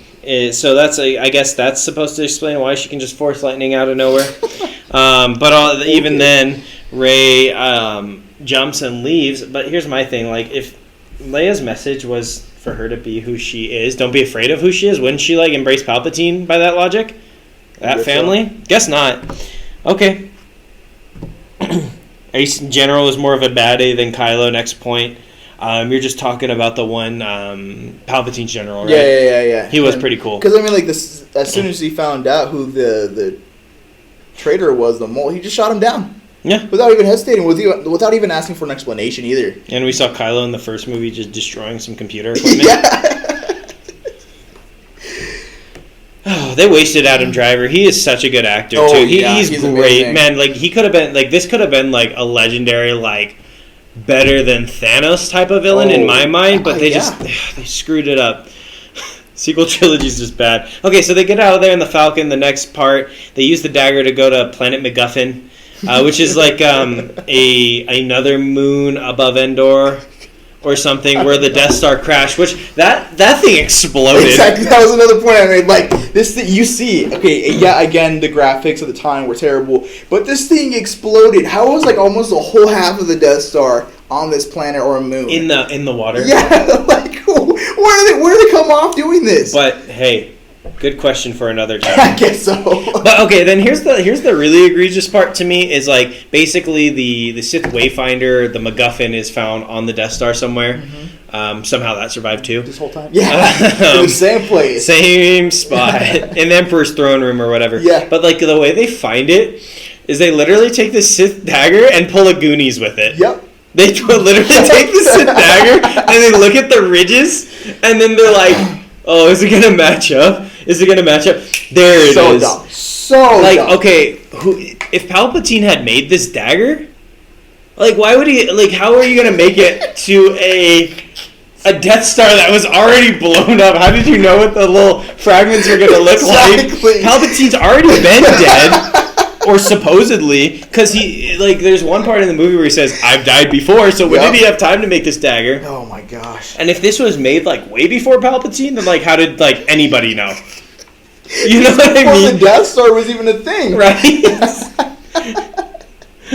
So that's I guess that's supposed to explain why she can just force lightning out of nowhere. Even then, Rey jumps and leaves. But here's my thing: like, if Leia's message was for her to be who she is. Don't be afraid of who she is. Wouldn't she like embrace Palpatine by that logic? That family? So. Guess not. Okay. Ace in general is more of a baddie than Kylo. Next point. You're just talking about the one Palpatine's general, right? Yeah. He was pretty cool. Because I mean, like this, as soon as he found out who the traitor was, the mole, he just shot him down. Yeah. Without even hesitating, without even asking for an explanation either. And we saw Kylo in the first movie just destroying some computer equipment. Oh, they wasted Adam Driver. He is such a good actor too. He's great, amazing. Man. Like he could have been like this could have been like a legendary like better than Thanos type of villain in my mind, but they they screwed it up. Sequel trilogy is just bad. Okay, so they get out of there in the Falcon. The next part, they use the dagger to go to Planet MacGuffin. Which is like another moon above Endor or something where the Death Star crashed, which that thing exploded. Exactly, that was another point I made. Like, this thing, you see, okay, yeah, again, the graphics at the time were terrible, but this thing exploded. How was like almost a whole half of the Death Star on this planet or a moon? In the water? Yeah, like, where do they come off doing this? But, hey... Good question for another time. I guess so. But okay, then here's the really egregious part to me is like basically the Sith Wayfinder, the MacGuffin is found on the Death Star somewhere. Mm-hmm. Somehow that survived too. This whole time? Yeah. In the same place. Same spot. In the Emperor's throne room or whatever. Yeah. But like the way they find it is they literally take the Sith dagger and pull a Goonies with it. Yep. They literally take the Sith dagger and they look at the ridges and then they're like, oh, is it going to match up? Is it going to match up? There it is. Dumb. So like, dumb. Okay, if Palpatine had made this dagger, like, why would he, like, how are you going to make it to a Death Star that was already blown up? How did you know what the little fragments are going to look like? Palpatine's already been dead. Or supposedly, because he, like, there's one part in the movie where he says, I've died before, so when did he have time to make this dagger? Oh my gosh. And if this was made, like, way before Palpatine, then, like, how did, like, anybody know? You know what I mean? Before the Death Star was even a thing. Right?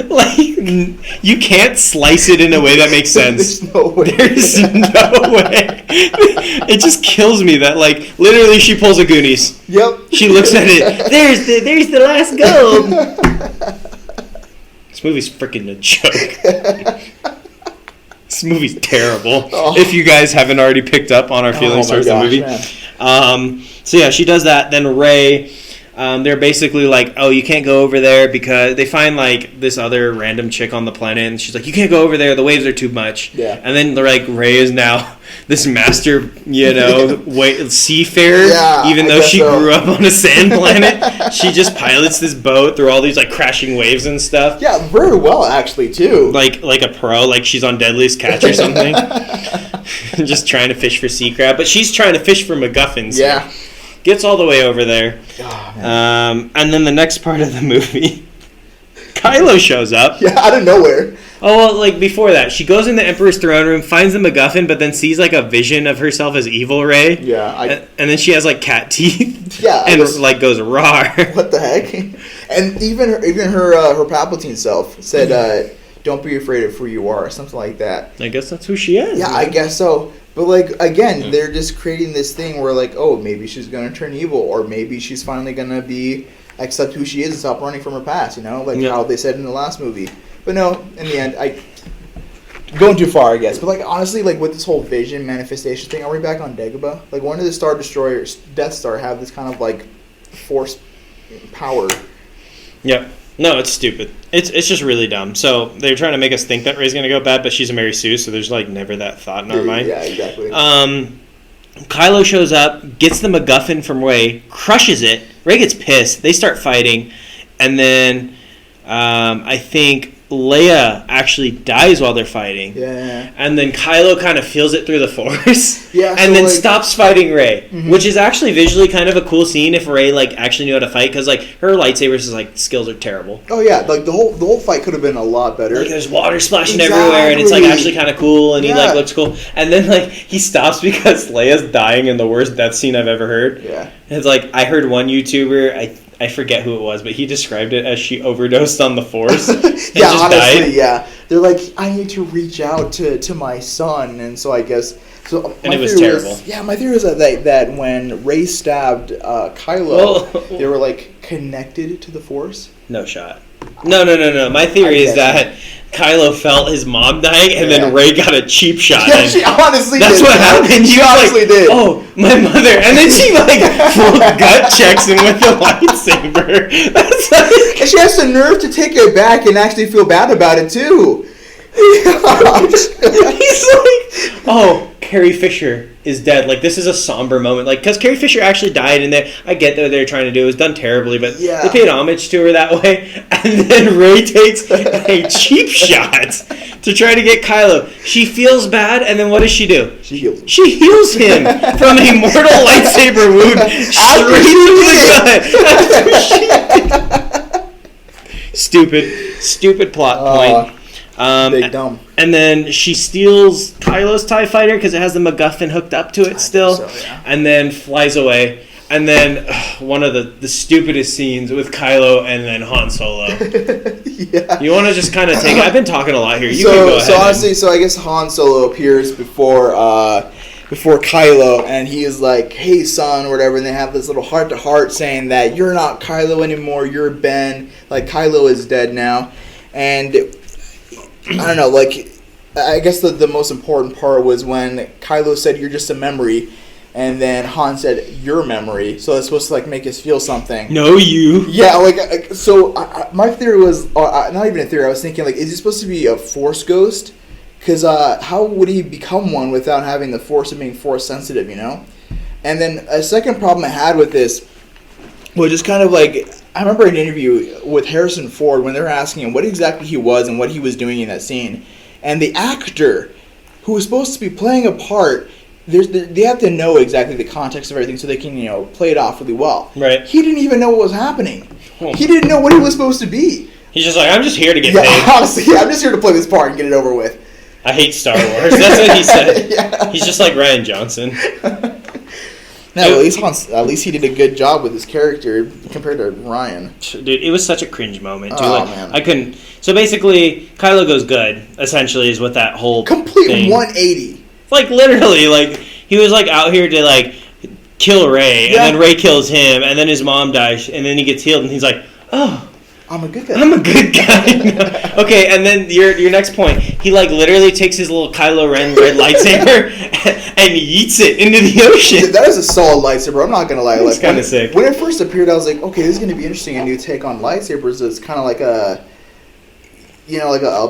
Like, you can't slice it in a way that makes sense. There's no way. There's no way. It just kills me that, like, literally she pulls a Goonies. Yep. She looks at it. There's the last gold. This movie's freaking a joke. This movie's terrible. Oh. If you guys haven't already picked up on our feelings towards the movie. So yeah, she does that. Then Rey... they're basically like, oh, you can't go over there because they find like this other random chick on the planet and she's like, you can't go over there, the waves are too much. Yeah. And then they're like, Rey is now this master, seafarer, even though she grew up on a sand planet. She just pilots this boat through all these like crashing waves and stuff. Yeah, very well actually too. Like a pro, like she's on Deadliest Catch or something. Just trying to fish for sea crab, but she's trying to fish for MacGuffins. Yeah. Gets all the way over there. Oh, and then the next part of the movie, Kylo shows up. Yeah, out of nowhere. Oh, well, like before that, she goes in the Emperor's throne room, finds the MacGuffin, but then sees like a vision of herself as evil Rey. Yeah. And then she has like cat teeth. Yeah. And like goes rawr. What the heck? And even her Palpatine self said, don't be afraid of who you are, or something like that. I guess that's who she is. Yeah, I guess so. But, like, again, they're just creating this thing where, like, oh, maybe she's going to turn evil, or maybe she's finally going to accept who she is and stop running from her past, you know? Like how they said in the last movie. But no, in the end, going too far, I guess. But, like, honestly, like, with this whole vision manifestation thing, are we back on Dagobah? Like, when did the Star Destroyer, Death Star, have this kind of, like, force power? Yep. No, it's stupid. It's just really dumb. So they're trying to make us think that Rey's going to go bad, but she's a Mary Sue, so there's like never that thought in our mind. Yeah, exactly. Kylo shows up, gets the MacGuffin from Rey, crushes it. Rey gets pissed. They start fighting, and then I think Leia actually dies while they're fighting. Yeah. And then Kylo kind of feels it through the Force. Yeah. And then stops fighting Rey, which is actually visually kind of a cool scene if Rey like actually knew how to fight, because like her lightsabers like skills are terrible. Oh yeah, like the whole fight could have been a lot better. Like there's water splashing everywhere, and it's like actually kind of cool, and he like looks cool. And then like he stops because Leia's dying in the worst death scene I've ever heard. Yeah. It's like I heard one YouTuber, I forget who it was, but he described it as she overdosed on the Force and Yeah, just honestly, died. yeah. They're like, I need to reach out to my son, and so I guess. So And it was terrible. My theory was that when Rey stabbed Kylo, they were like connected to the Force. No shot. No. My theory is that Kylo felt his mom dying, and then Rey got a cheap shot. Yeah, she honestly That's did. what happened. She honestly did. Oh, my mother. And then she, full gut checks him with the lightsaber. That's And she has the nerve to take it back and actually feel bad about it, too. He's like, oh, Carrie Fisher is dead. This is a somber moment. Because Carrie Fisher actually died, and I get what they're trying to do. It was done terribly, but they paid homage to her that way. And then Rey takes a cheap shot to try to get Kylo. She feels bad, and then what does she do? She heals him. She heals him from a mortal lightsaber wound straight to the gut. Stupid plot point. Big dumb. And then she steals Kylo's TIE fighter because it has the MacGuffin hooked up to it still. So, yeah. And then flies away. And then one of the stupidest scenes with Kylo and then Han Solo. Yeah. You want to just kind of take it? I've been talking a lot here. You can go ahead. So honestly, I guess Han Solo appears before Kylo, and he is like, "Hey, son," or whatever, and they have this little heart-to-heart saying that you're not Kylo anymore, you're Ben. Kylo is dead now. And I don't know, I guess the most important part was when Kylo said, "You're just a memory," and then Han said, "Your memory." So it's supposed to make us feel something. No, you. Yeah, my theory was not even a theory. I was thinking, is he supposed to be a Force ghost? Because how would he become one without having the Force and being Force sensitive? And then a second problem I had with this was just kind of I remember an interview with Harrison Ford when they were asking him what exactly he was and what he was doing in that scene. And the actor who was supposed to be playing a part, they have to know exactly the context of everything so they can, play it off really well. Right. He didn't even know what was happening. He didn't know what he was supposed to be. He's just I'm just here to get paid. Honestly, I'm just here to play this part and get it over with. I hate Star Wars. That's what he said. Yeah. He's just like Ryan Johnson. No, at least he did a good job with his character compared to Ryan. Dude, it was such a cringe moment. Dude. Man. I couldn't. So basically, Kylo goes good. Essentially, is what that whole complete thing. 180. Literally, he was out here to kill Rey, and then Rey kills him, and then his mom dies, and then he gets healed, and he's like, oh. I'm a good guy. I'm a good guy. Okay, and then your next point, he literally takes his little Kylo Ren red lightsaber and yeets it into the ocean. That is a solid lightsaber. I'm not gonna lie. It's kind of sick. When it first appeared, I was like, okay, this is gonna be interesting. A new take on lightsabers. It's kind of like a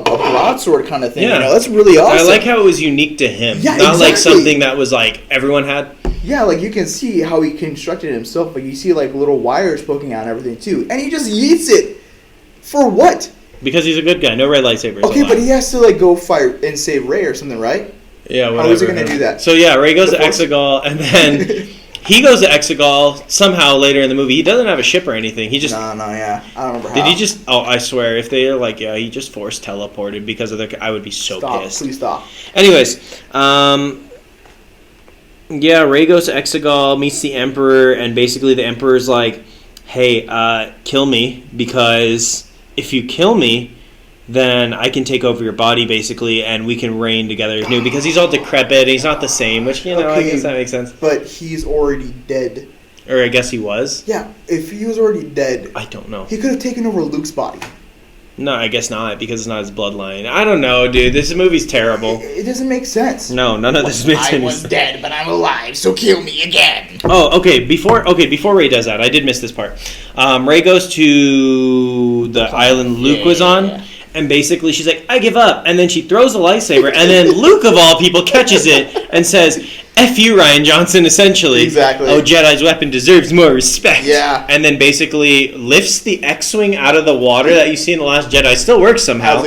broadsword kind of thing. Yeah. That's really awesome. I like how it was unique to him. Yeah, not exactly. Something that was everyone had. Yeah, you can see how he constructed it himself. You see little wires poking out and everything too, and he just yeets it. For what? Because he's a good guy. No red lightsabers. Okay, but he has to go fight and save Rey or something, right? Yeah, whatever. How is he going to do that? So yeah, Rey goes to Exegol, and then he goes to Exegol somehow later in the movie. He doesn't have a ship or anything. He just yeah. I don't remember how. Did he just? Oh, I swear, if they are he just force teleported because of I would be so pissed. Please stop. Anyways, yeah, Rey goes to Exegol, meets the Emperor, and basically the Emperor's like, "Hey, kill me because." If you kill me, then I can take over your body, basically, and we can reign together as new. Because he's all decrepit, he's not the same, which, I guess that makes sense. But he's already dead. Or I guess he was? Yeah, if he was already dead... I don't know. He could have taken over Luke's body. No, I guess not, because it's not his bloodline. I don't know, dude. This movie's terrible. It doesn't make sense. No, none of this makes any sense. I was dead, but I'm alive, so kill me again. Oh, okay. Before Rey does that, I did miss this part. Rey goes to the island Luke was on, and basically she's like, I give up. And then she throws the lightsaber, and then Luke, of all people, catches it and says, F you, Ryan Johnson, essentially. Exactly. Oh, Jedi's weapon deserves more respect. Yeah. And then basically lifts the X-Wing out of the water that you see in The Last Jedi. Still works somehow.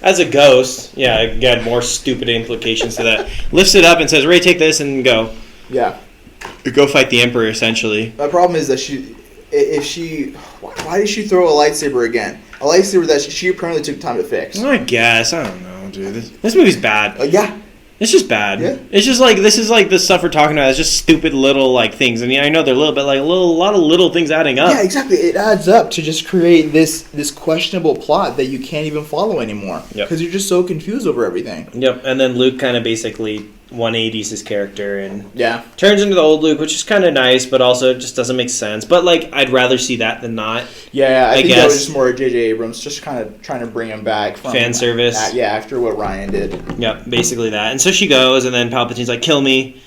As a ghost. Yeah, again, more stupid implications to that. Lifts it up and says, Rey, take this and go. Yeah. Go fight the Emperor, essentially. The problem is that why did she throw a lightsaber again? A lightsaber that she apparently took time to fix. I guess. I don't know, dude. This movie's bad. Yeah. It's just bad. Yeah. It's just like, this is like the stuff we're talking about. It's just stupid little like things. I mean, I know they're a little bit like a lot of little things adding up. Yeah, exactly. It adds up to just create this questionable plot that you can't even follow anymore. Because you're just so confused over everything. Yep. And then Luke kind of basically 180s his character and turns into the old Luke, which is kind of nice, but also just doesn't make sense. But like, I'd rather see that than not. Yeah, I think that was just more J.J. Abrams just kind of trying to bring him back from fan service. After what Ryan did. Yep, basically that. And so she goes, and then Palpatine's like, "Kill me,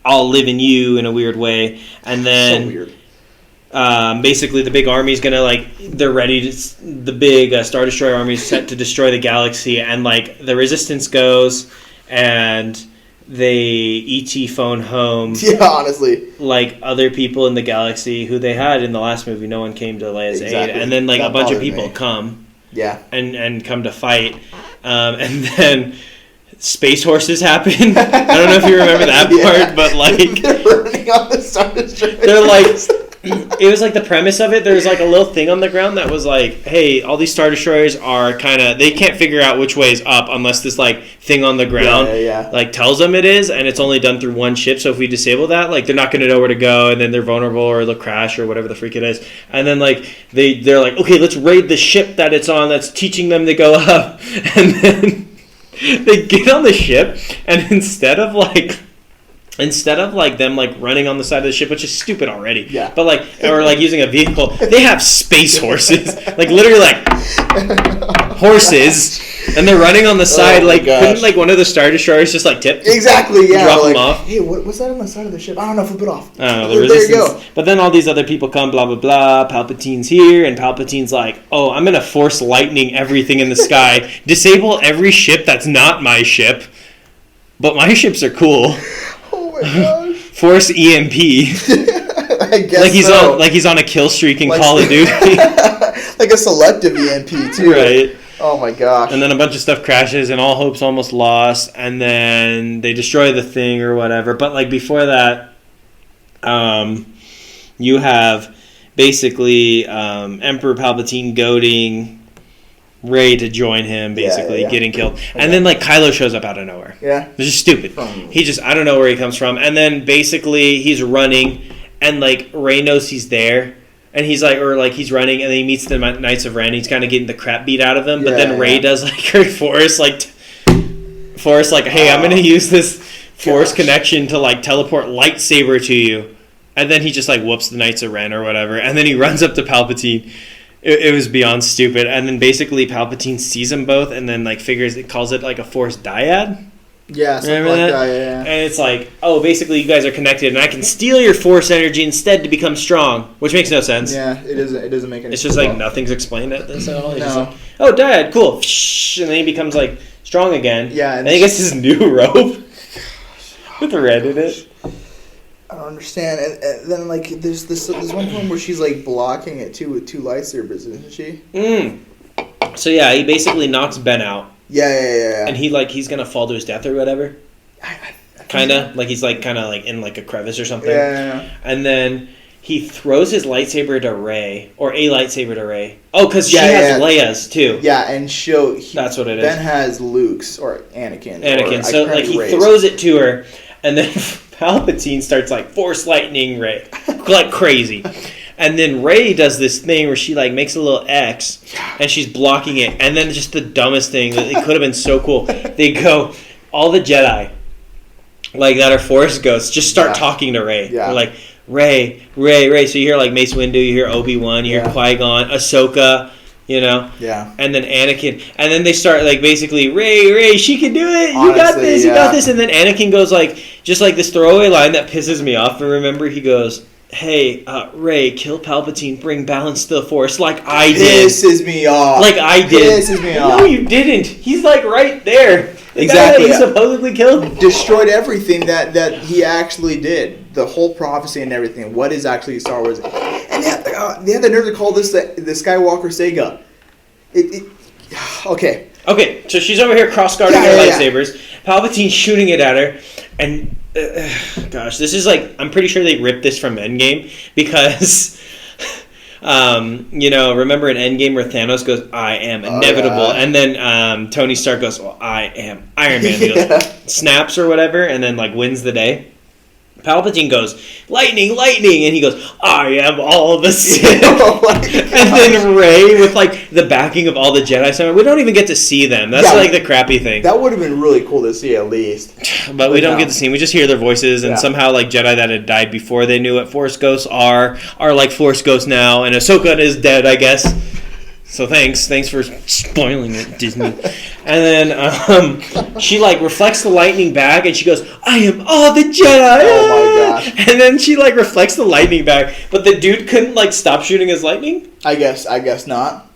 I'll live in you," in a weird way. And then So weird. Basically the big army's gonna like, they're ready to, the big Star Destroyer army's set to destroy the galaxy, and like the Resistance goes, and they ET phone home. Yeah, honestly. Like other people in the galaxy who they had in the last movie, no one came to Leia's aid, and then like a bunch of people come. Yeah. And come to fight, and then space horses happen. I don't know if you remember that part, but like they're running on the Star Destroyer. They're like, it was like the premise of it. There's like a little thing on the ground that was like, hey, all these Star Destroyers are kind of, they can't figure out which way is up unless this like thing on the ground like tells them it is, and it's only done through one ship. So if we disable that, like they're not going to know where to go, and then they're vulnerable or they'll crash or whatever the freak it is. And then like they're like, okay, let's raid the ship that it's on that's teaching them to go up, and then they get on the ship, and instead of like them like running on the side of the ship, which is stupid already, but like, or like using a vehicle, they have space horses, like literally like horses, and they're running on the side. Couldn't like one of the Star Destroyers just like tip? Exactly, yeah. Drop them off. Hey, what's that on the side of the ship? I don't know, flip it off. I don't know, the Resistance. There you go. But then all these other people come, blah, blah, blah. Palpatine's here, and Palpatine's like, oh, I'm going to force lightning everything in the sky, disable every ship that's not my ship, but my ships are cool. Oh my gosh. Force EMP. I guess he's on a kill streak in Call of Duty. Like a selective EMP too. Right. Oh my gosh. And then a bunch of stuff crashes, and all hope's almost lost, and then they destroy the thing or whatever. But like before that, you have basically Emperor Palpatine goading Rey to join him, basically getting killed. And then like Kylo shows up out of nowhere. Yeah. It's just stupid. He just, I don't know where he comes from. And then basically he's running, and like Rey knows he's there, and he's like, or like he's running, and then he meets the Knights of Ren. He's kind of getting the crap beat out of him. But then Rey does like her Force like, hey, I'm gonna use this Force connection to like teleport lightsaber to you. And then he just like whoops the Knights of Ren or whatever, and then he runs up to Palpatine. It was beyond stupid. And then basically Palpatine sees them both, and then like calls it like a Force dyad. Yeah, something like that. Yeah. And it's like, oh, basically you guys are connected, and I can steal your Force energy instead to become strong, which makes no sense. Yeah, it doesn't make any sense. It's just like nothing's explained at this at all. No. Just like, oh, dyad, cool. And then he becomes like strong again. Yeah, and then he gets his new robe with red in it. I don't understand. And then like there's one point where she's like blocking it too with two lightsabers, isn't she? So yeah, he basically knocks Ben out. Yeah. And he's gonna fall to his death or whatever. Kinda like he's like kind of like in like a crevice or something. Yeah. And then he throws his lightsaber to Rey, or a lightsaber to Rey. Oh, because she has Leia's too. Yeah, and that's what it is. Ben has Luke's or Anakin. So like he throws it to her, and then Palpatine starts like Force lightning Rey like crazy. And then Rey does this thing where she like makes a little X, and she's blocking it. And then just the dumbest thing, it could have been so cool. They go, all the Jedi, like that are Force ghosts, just start talking to Rey. Yeah. They're like, Rey. So you hear like Mace Windu, you hear Obi-Wan, you hear Qui-Gon, Ahsoka, you know? Yeah. And then Anakin. And then they start like basically, Rey, she can do it. You got this. And then Anakin goes like, just like this throwaway line that pisses me off. And remember, he goes, hey, Rey, kill Palpatine, bring balance to the Force, like I did. Pisses me off. Like I did. Pisses me off. No, you didn't. He's like right there. The exactly. Guy that he supposedly killed. Destroyed everything that he actually did. The whole prophecy and everything. What is actually Star Wars? And they had the nerve to call this the Skywalker Sega. Okay. Okay, so she's over here cross-guarding her lightsabers. Palpatine's shooting it at her. And, gosh, this is like, I'm pretty sure they ripped this from Endgame. Because Remember in Endgame where Thanos goes, "I am inevitable," and then Tony Stark goes, "Well, I am Iron Man." He goes, snaps or whatever, and then like wins the day. Palpatine goes, "Lightning, lightning," and he goes, "I am all the Sith." And then Rey, with like the backing of all the Jedi, so we don't even get to see them. That's like the crappy thing. That would have been really cool to see at least. But we don't get to see them. We just hear their voices, and somehow like Jedi that had died before they knew what Force ghosts are like Force ghosts now, and Ahsoka is dead, I guess. So thanks for spoiling it, Disney. And then she like reflects the lightning back, and she goes, "I am all the Jedi." Oh my gosh! And then she like reflects the lightning back, but the dude couldn't like stop shooting his lightning. I guess not.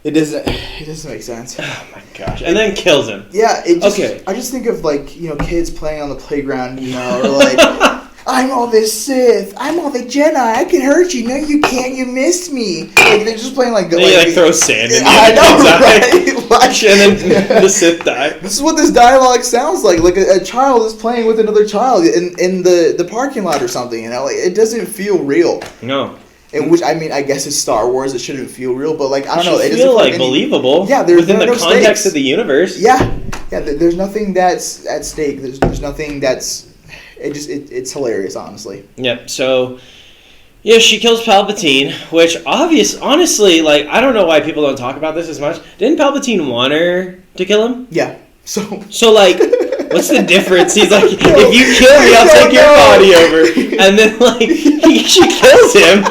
It doesn't make sense. Oh my gosh! And then kills him. Yeah. I just think of like kids playing on the playground, or like. I'm all the Sith. I'm all the Jedi. I can hurt you. No, you can't. You missed me. Like they're just playing like. They throw sand in the I know, right? Like, and then the Sith die. This is what this dialogue sounds like. Like a child is playing with another child in the parking lot or something. Like it doesn't feel real. No. Which I guess it's Star Wars. It shouldn't feel real, but like I don't know. It doesn't feel like believable. Yeah, within the no context stakes. of the universe. Yeah. There's nothing that's at stake. There's nothing that's. It's hilarious, honestly. Yep. So, yeah, she kills Palpatine, which honestly, like I don't know why people don't talk about this as much. Didn't Palpatine want her to kill him? Yeah. So like, what's the difference? He's like, if you kill me, I'll take your body over. And then like she kills him,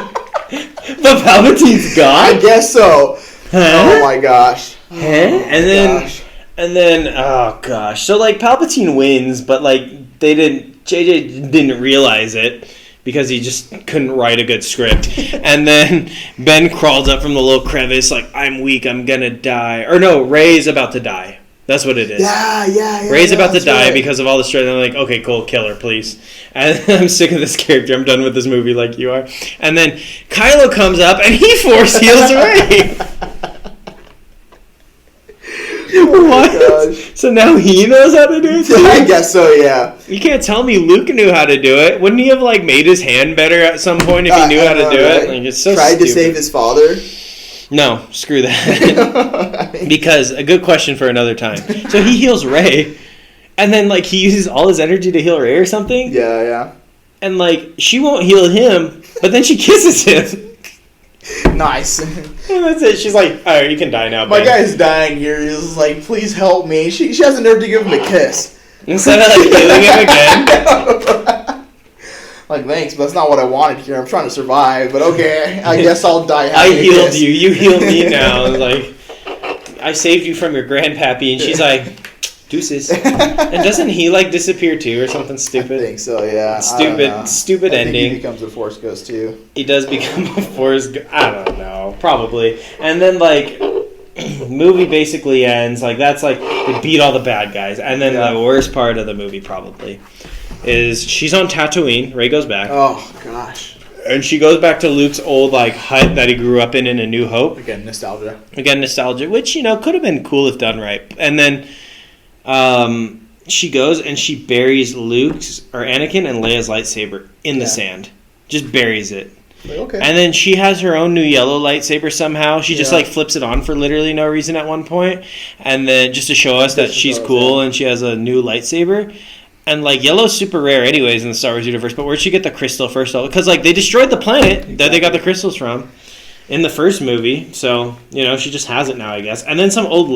but Palpatine's gone. I guess so. Huh? Oh my gosh. Huh? And then oh gosh. So like Palpatine wins, but like JJ didn't realize it because he just couldn't write a good script. And then Ben crawls up from the little crevice like, "I'm weak, I'm gonna die." Or no, Rey's about to die. That's what it is. Yeah. Rey's about to die because of all the stress. And I'm like, okay, cool, kill her, please. And I'm sick of this character. I'm done with this movie like you are. And then Kylo comes up and he force heals Rey. Oh what? Gosh. So now he knows how to do it too? I guess so, yeah. You can't tell me Luke knew how to do it. Wouldn't he have like made his hand better at some point if he knew how to do it? Like, it's so Tried stupid. to save his father? No, screw that. Because a good question for another time. So he heals Rey, and then like he uses all his energy to heal Rey or something. Yeah. And like she won't heal him, but then she kisses him. Nice. And that's it. She's like, "All right, you can die now." My Ben. guy's dying here. He's like, "Please help me." She has the nerve to give him a kiss. Instead of like healing him again. Like, thanks, but that's not what I wanted here. I'm trying to survive, but okay, I guess I'll die I having a healed kiss. you. You heal me now. Like, I saved you from your grandpappy, and she's like, "Deuces." And doesn't he like disappear too, or something stupid? I think so. Yeah. Stupid I ending. think he becomes a Force Ghost too. He does become a Force. I don't know, probably. And then like, movie basically ends. Like that's like they beat all the bad guys, and then the worst part of the movie probably is she's on Tatooine. Rey goes back. Oh gosh. And she goes back to Luke's old like hut that he grew up in A New Hope. Again, nostalgia, which could have been cool if done right. And then she goes and she buries Anakin and Leia's lightsaber in the sand. Just buries it. Like, okay. And then she has her own new yellow lightsaber somehow. She just like flips it on for literally no reason at one point. And then just to show us that she's cool and she has a new lightsaber. And like yellow's super rare anyways in the Star Wars universe, but where'd she get the crystal first of all? Because like they destroyed the planet that they got the crystals from in the first movie, so she just has it now, I guess. And then some old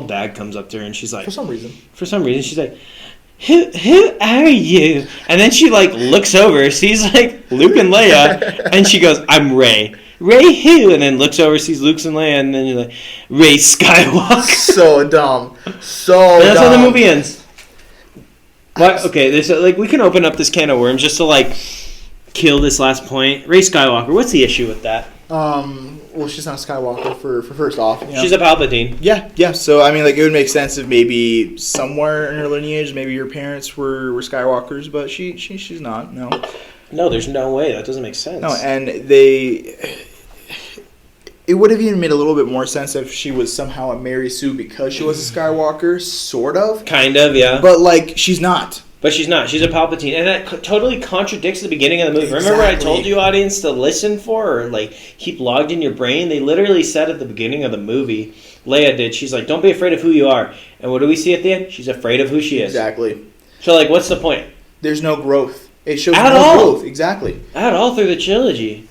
bag comes up to her and she's like, for some reason she's like, Who are you? And then she like looks over, sees like Luke and Leia, and she goes, "I'm Rey." Rey who? And then looks over, sees Luke and Leia, and then you're like, Rey Skywalker. So dumb. And that's how the movie ends. What? Okay, we can open up this can of worms just to like kill this last point. Rey Skywalker. What's the issue with that? Well, she's not a Skywalker for first off. She's a Palpatine. Yeah. So I mean, like it would make sense if maybe somewhere in her lineage, maybe your parents were Skywalkers, but she's not. No, there's no way. That doesn't make sense. No, and it would have even made a little bit more sense if she was somehow a Mary Sue because she was a Skywalker, sort of. Kind of, yeah. But, like, she's not. But she's not. She's a Palpatine. And that totally contradicts the beginning of the movie. Exactly. Remember I told you, audience, to listen for or, like, keep logged in your brain? They literally said at the beginning of the movie, Leia did, she's like, don't be afraid of who you are. And what do we see at the end? She's afraid of who she is. Exactly. So, like, what's the point? There's no growth. It shows At no all. growth. Exactly. At all through the trilogy.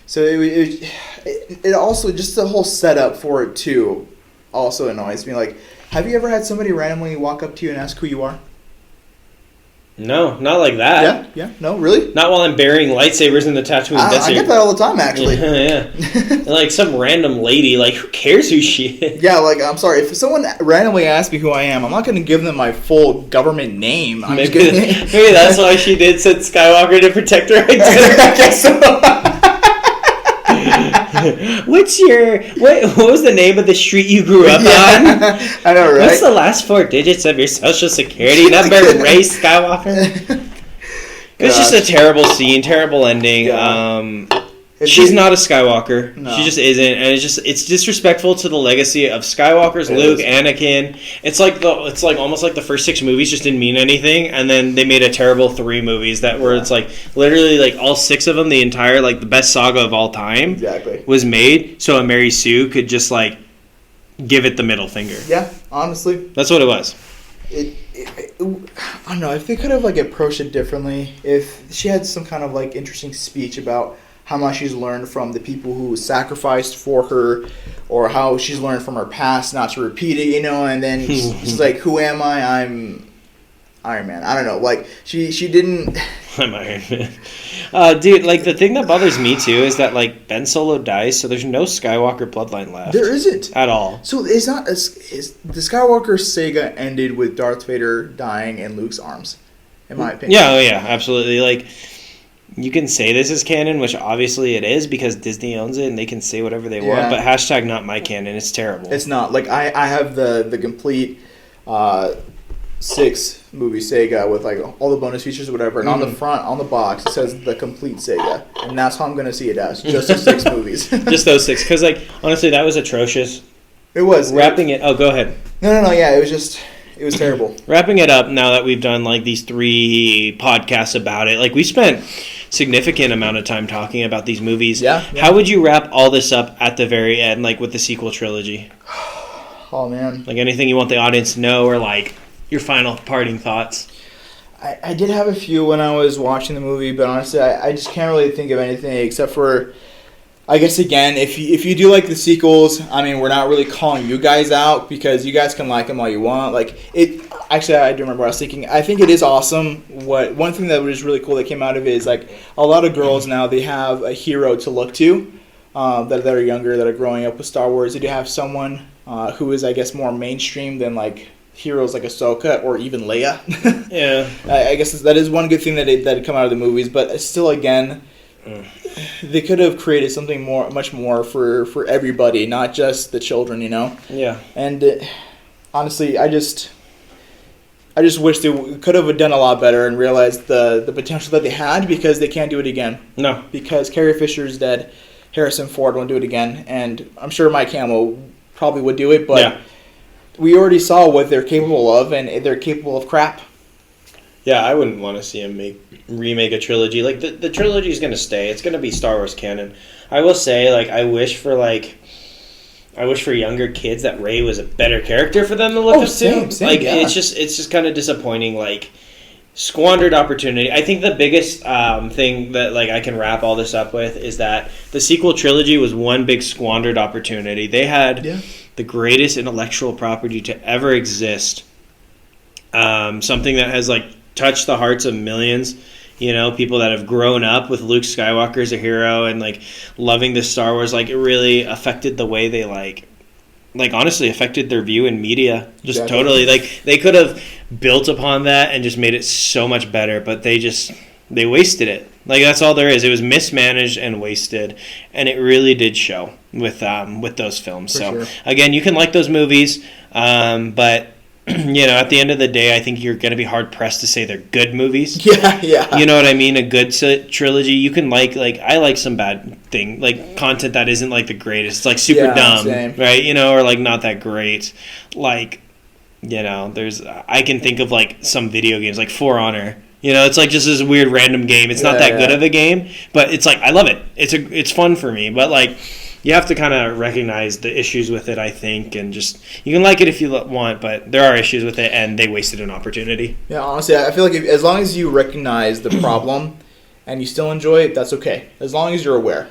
So it also, just the whole setup for it, too, also annoys me. Like, have you ever had somebody randomly walk up to you and ask who you are? No, not like that. Yeah, no, really? Not while I'm burying lightsabers in the Tatooine desert. I get that all the time, actually. Yeah. And, like, some random lady, like, who cares who she is? Yeah, like, I'm sorry. If someone randomly asks me who I am, I'm not going to give them my full government name. I'm Maybe, just maybe that's why she did send Skywalker to protect her identity. I guess so. What was the name of the street you grew up on? I know, right? What's the last 4 digits of your social security number, Ray Skywalker? It's just a terrible scene, terrible ending. Yeah. She's not a Skywalker. No. She just isn't, and it's disrespectful to the legacy of Skywalkers, Luke, Anakin. It's like almost like the first 6 movies just didn't mean anything, and then they made a terrible 3 movies that were it's like literally like all 6 of them, the entire like the best saga of all time, was made so a Mary Sue could just like give it the middle finger. Yeah, honestly, that's what it was. I don't know if they could have like approached it differently. If she had some kind of like interesting speech about how much she's learned from the people who sacrificed for her, or how she's learned from her past not to repeat it, and then she's like, who am I? I'm Iron Man. I don't know. Like, she didn't... I'm Iron Man. Dude, like, the thing that bothers me, too, is that, like, Ben Solo dies, so there's no Skywalker bloodline left. There isn't. At all. So it's not... the Skywalker saga ended with Darth Vader dying in Luke's arms, in my opinion. Yeah, absolutely. Like... You can say this is canon, which obviously it is because Disney owns it and they can say whatever they want, but hashtag not my canon. It's terrible. It's not. Like, I have the complete 6-movie saga with, like, all the bonus features or whatever, and on the front, on the box, it says the complete saga. And that's how I'm going to see it as, just the 6 movies. Just those 6. Because, like, honestly, that was atrocious. It was. Wrapping it... Oh, go ahead. No, yeah, it was just... It was terrible. Wrapping it up now that we've done, like, these 3 podcasts about it, like, we spent significant amount of time talking about these movies. Yeah. How would you wrap all this up at the very end, like, with the sequel trilogy? Oh, man. Like, anything you want the audience to know, or, like, your final parting thoughts? I did have a few when I was watching the movie, but honestly, I just can't really think of anything except for... I guess, again, if you do like the sequels, I mean, we're not really calling you guys out because you guys can like them all you want. Like, actually, I do remember what I was thinking. I think it is awesome. One thing that was really cool that came out of it is, like, a lot of girls now, they have a hero to look to that are younger, that are growing up with Star Wars. They do have someone who is, I guess, more mainstream than, like, heroes like Ahsoka or even Leia. Yeah. I guess that is one good thing that had come out of the movies, but still, again... They could have created something much more for everybody, not just the children, Yeah. And honestly, I just wish they could have done a lot better and realized the potential that they had, because they can't do it again. No. Because Carrie Fisher is dead, Harrison Ford won't do it again, and I'm sure Mike Hamill probably would do it, but we already saw what they're capable of, and they're capable of crap. Yeah, I wouldn't want to see him remake a trilogy. Like, the trilogy is going to stay. It's going to be Star Wars canon. I will say, like, I wish for younger kids that Rey was a better character for them to look up to. Same, like, yeah. it's just kind of disappointing. Like, squandered opportunity. I think the biggest thing that, like, I can wrap all this up with is that the sequel trilogy was one big squandered opportunity. They had the greatest intellectual property to ever exist. Something that has, like, touched the hearts of millions, people that have grown up with Luke Skywalker as a hero and, like, loving the Star Wars. Like, it really affected the way they, like honestly affected their view in media. Just totally. Like, they could have built upon that and just made it so much better, but they wasted it. Like, that's all there is. It was mismanaged and wasted, and it really did show with those films. Sure. Again, you can like those movies, but at the end of the day, I think you're going to be hard-pressed to say they're good movies. Yeah. You know what I mean? A good trilogy. You can like I like some bad thing, like, content that isn't, like, the greatest. It's, like, super dumb, same. right? Or, like, not that great. Like, I can think of like some video games like For Honor. It's like just this weird random game. It's not that good of a game, but it's like I love it. It's fun for me. But like you have to kind of recognize the issues with it, I think, and just you can like it if you want, but there are issues with it, and they wasted an opportunity. Yeah, honestly, I feel like as long as you recognize the problem and you still enjoy it, that's okay. As long as you're aware,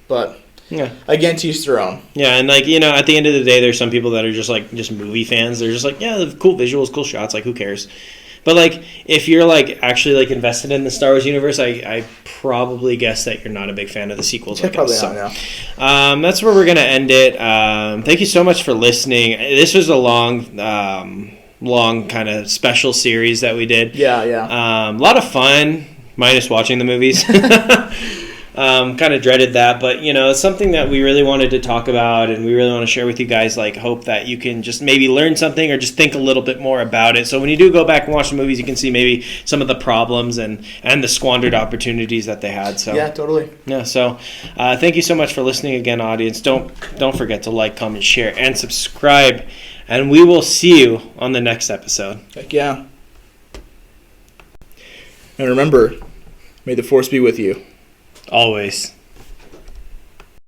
But yeah, again, to each their own. Yeah, and like at the end of the day, there's some people that are just movie fans. They're just like, yeah, the cool visuals, cool shots. Like, who cares? But like, if you're like actually like invested in the Star Wars universe, I probably guess that you're not a big fan of the sequels. Yeah, probably not. No. That's where we're gonna end it. Thank you so much for listening. This was a long kind of special series that we did. Yeah. A lot of fun, minus watching the movies. Kind of dreaded that, but it's something that we really wanted to talk about, and we really want to share with you guys. Like, hope that you can just maybe learn something or just think a little bit more about it. So when you do go back and watch the movies, you can see maybe some of the problems and the squandered opportunities that they had. So yeah, totally. Yeah. So thank you so much for listening again, audience. Don't forget to like, comment, share, and subscribe, and we will see you on the next episode. Heck yeah. And remember, may the Force be with you. Always.